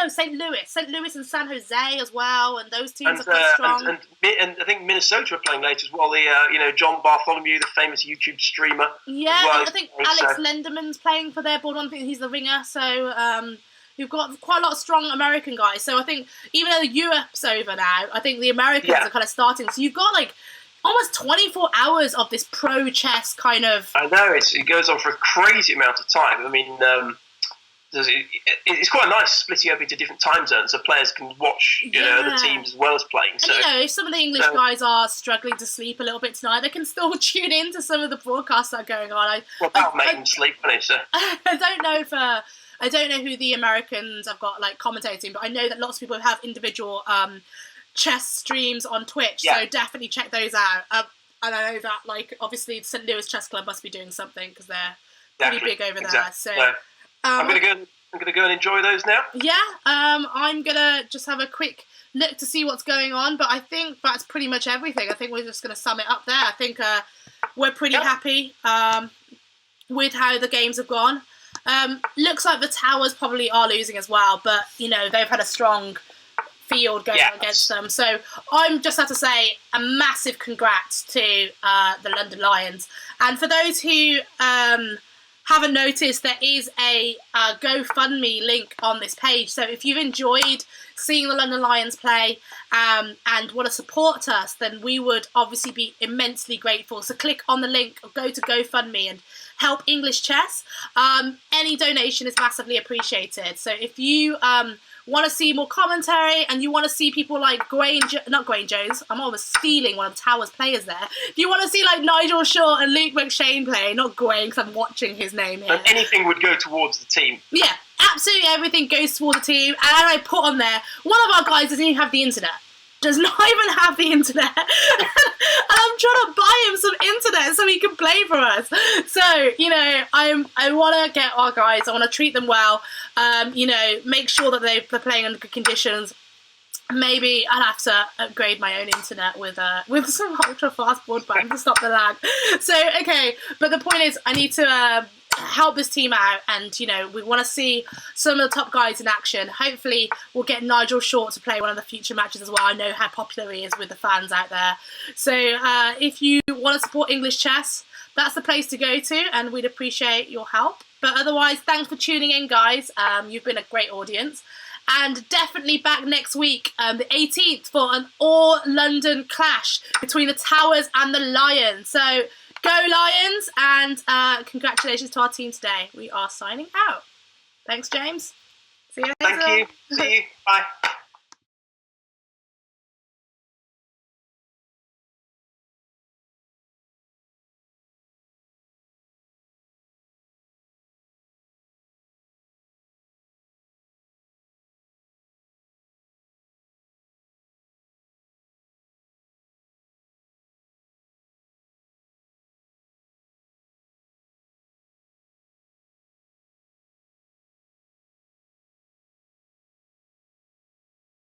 St. Louis and San Jose as well, and those teams are quite strong. And I think Minnesota are playing later as well. The John Bartholomew, the famous YouTube streamer. Yeah, well, I think Alex Lenderman's playing for their board. I think he's the ringer, so... You've got quite a lot of strong American guys. So I think even though the Europe's over now, I think the Americans are kind of starting. So you've got like almost 24 hours of this pro chess kind of... I know, it goes on for a crazy amount of time. I mean, it's quite nice splitting up into different time zones so players can watch the teams as well as playing. So, and, if some of the English guys are struggling to sleep a little bit tonight, they can still tune in to some of the broadcasts that are going on. That'll make them sleep, won't it? So. I don't know who the Americans have got like commentating, but I know that lots of people have individual chess streams on Twitch, so definitely check those out. And I know that, like, obviously the St. Louis Chess Club must be doing something because they're pretty big over there. So I'm gonna go and enjoy those now. Yeah, I'm gonna just have a quick look to see what's going on, but I think that's pretty much everything. I think we're just gonna sum it up there. I think we're pretty happy with how the games have gone. Looks like the Towers probably are losing as well, but they've had a strong field going against them. So I'm just have to say a massive congrats to the London Lions. And for those who haven't noticed, there is a GoFundMe link on this page. So if you've enjoyed seeing the London Lions play and want to support us, then we would obviously be immensely grateful. So click on the link or go to GoFundMe and help English chess. Any donation is massively appreciated. So if you want to see more commentary and you want to see people like not Gwaine Jones, I'm almost stealing one of Towers' players there. If you want to see like Nigel Shaw and Luke McShane play, not Gwaine because I'm watching his name here. And anything would go towards the team. Yeah, absolutely everything goes towards the team. And I put on there, one of our guys doesn't even have the internet. Does not even have the internet. And I'm trying to buy him some internet so he can play for us. So, I want to get our guys, I want to treat them well, make sure that they're playing under good conditions. Maybe I'll have to upgrade my own internet with some ultra fast broadband to stop the lag. So, okay, but the point is I need to help this team out, and you know, we want to see some of the top guys in action. Hopefully we'll get Nigel Short to play one of the future matches as well. I know how popular he is with the fans out there. So if you want to support English chess, that's the place to go to, and we'd appreciate your help. But otherwise, thanks for tuning in, guys. You've been a great audience. And definitely back next week, the 18th, for an all-London clash between the Towers and the Lions. So go Lions, and congratulations to our team today. We are signing out. Thanks, James. See you later. Thank you. See you. Bye.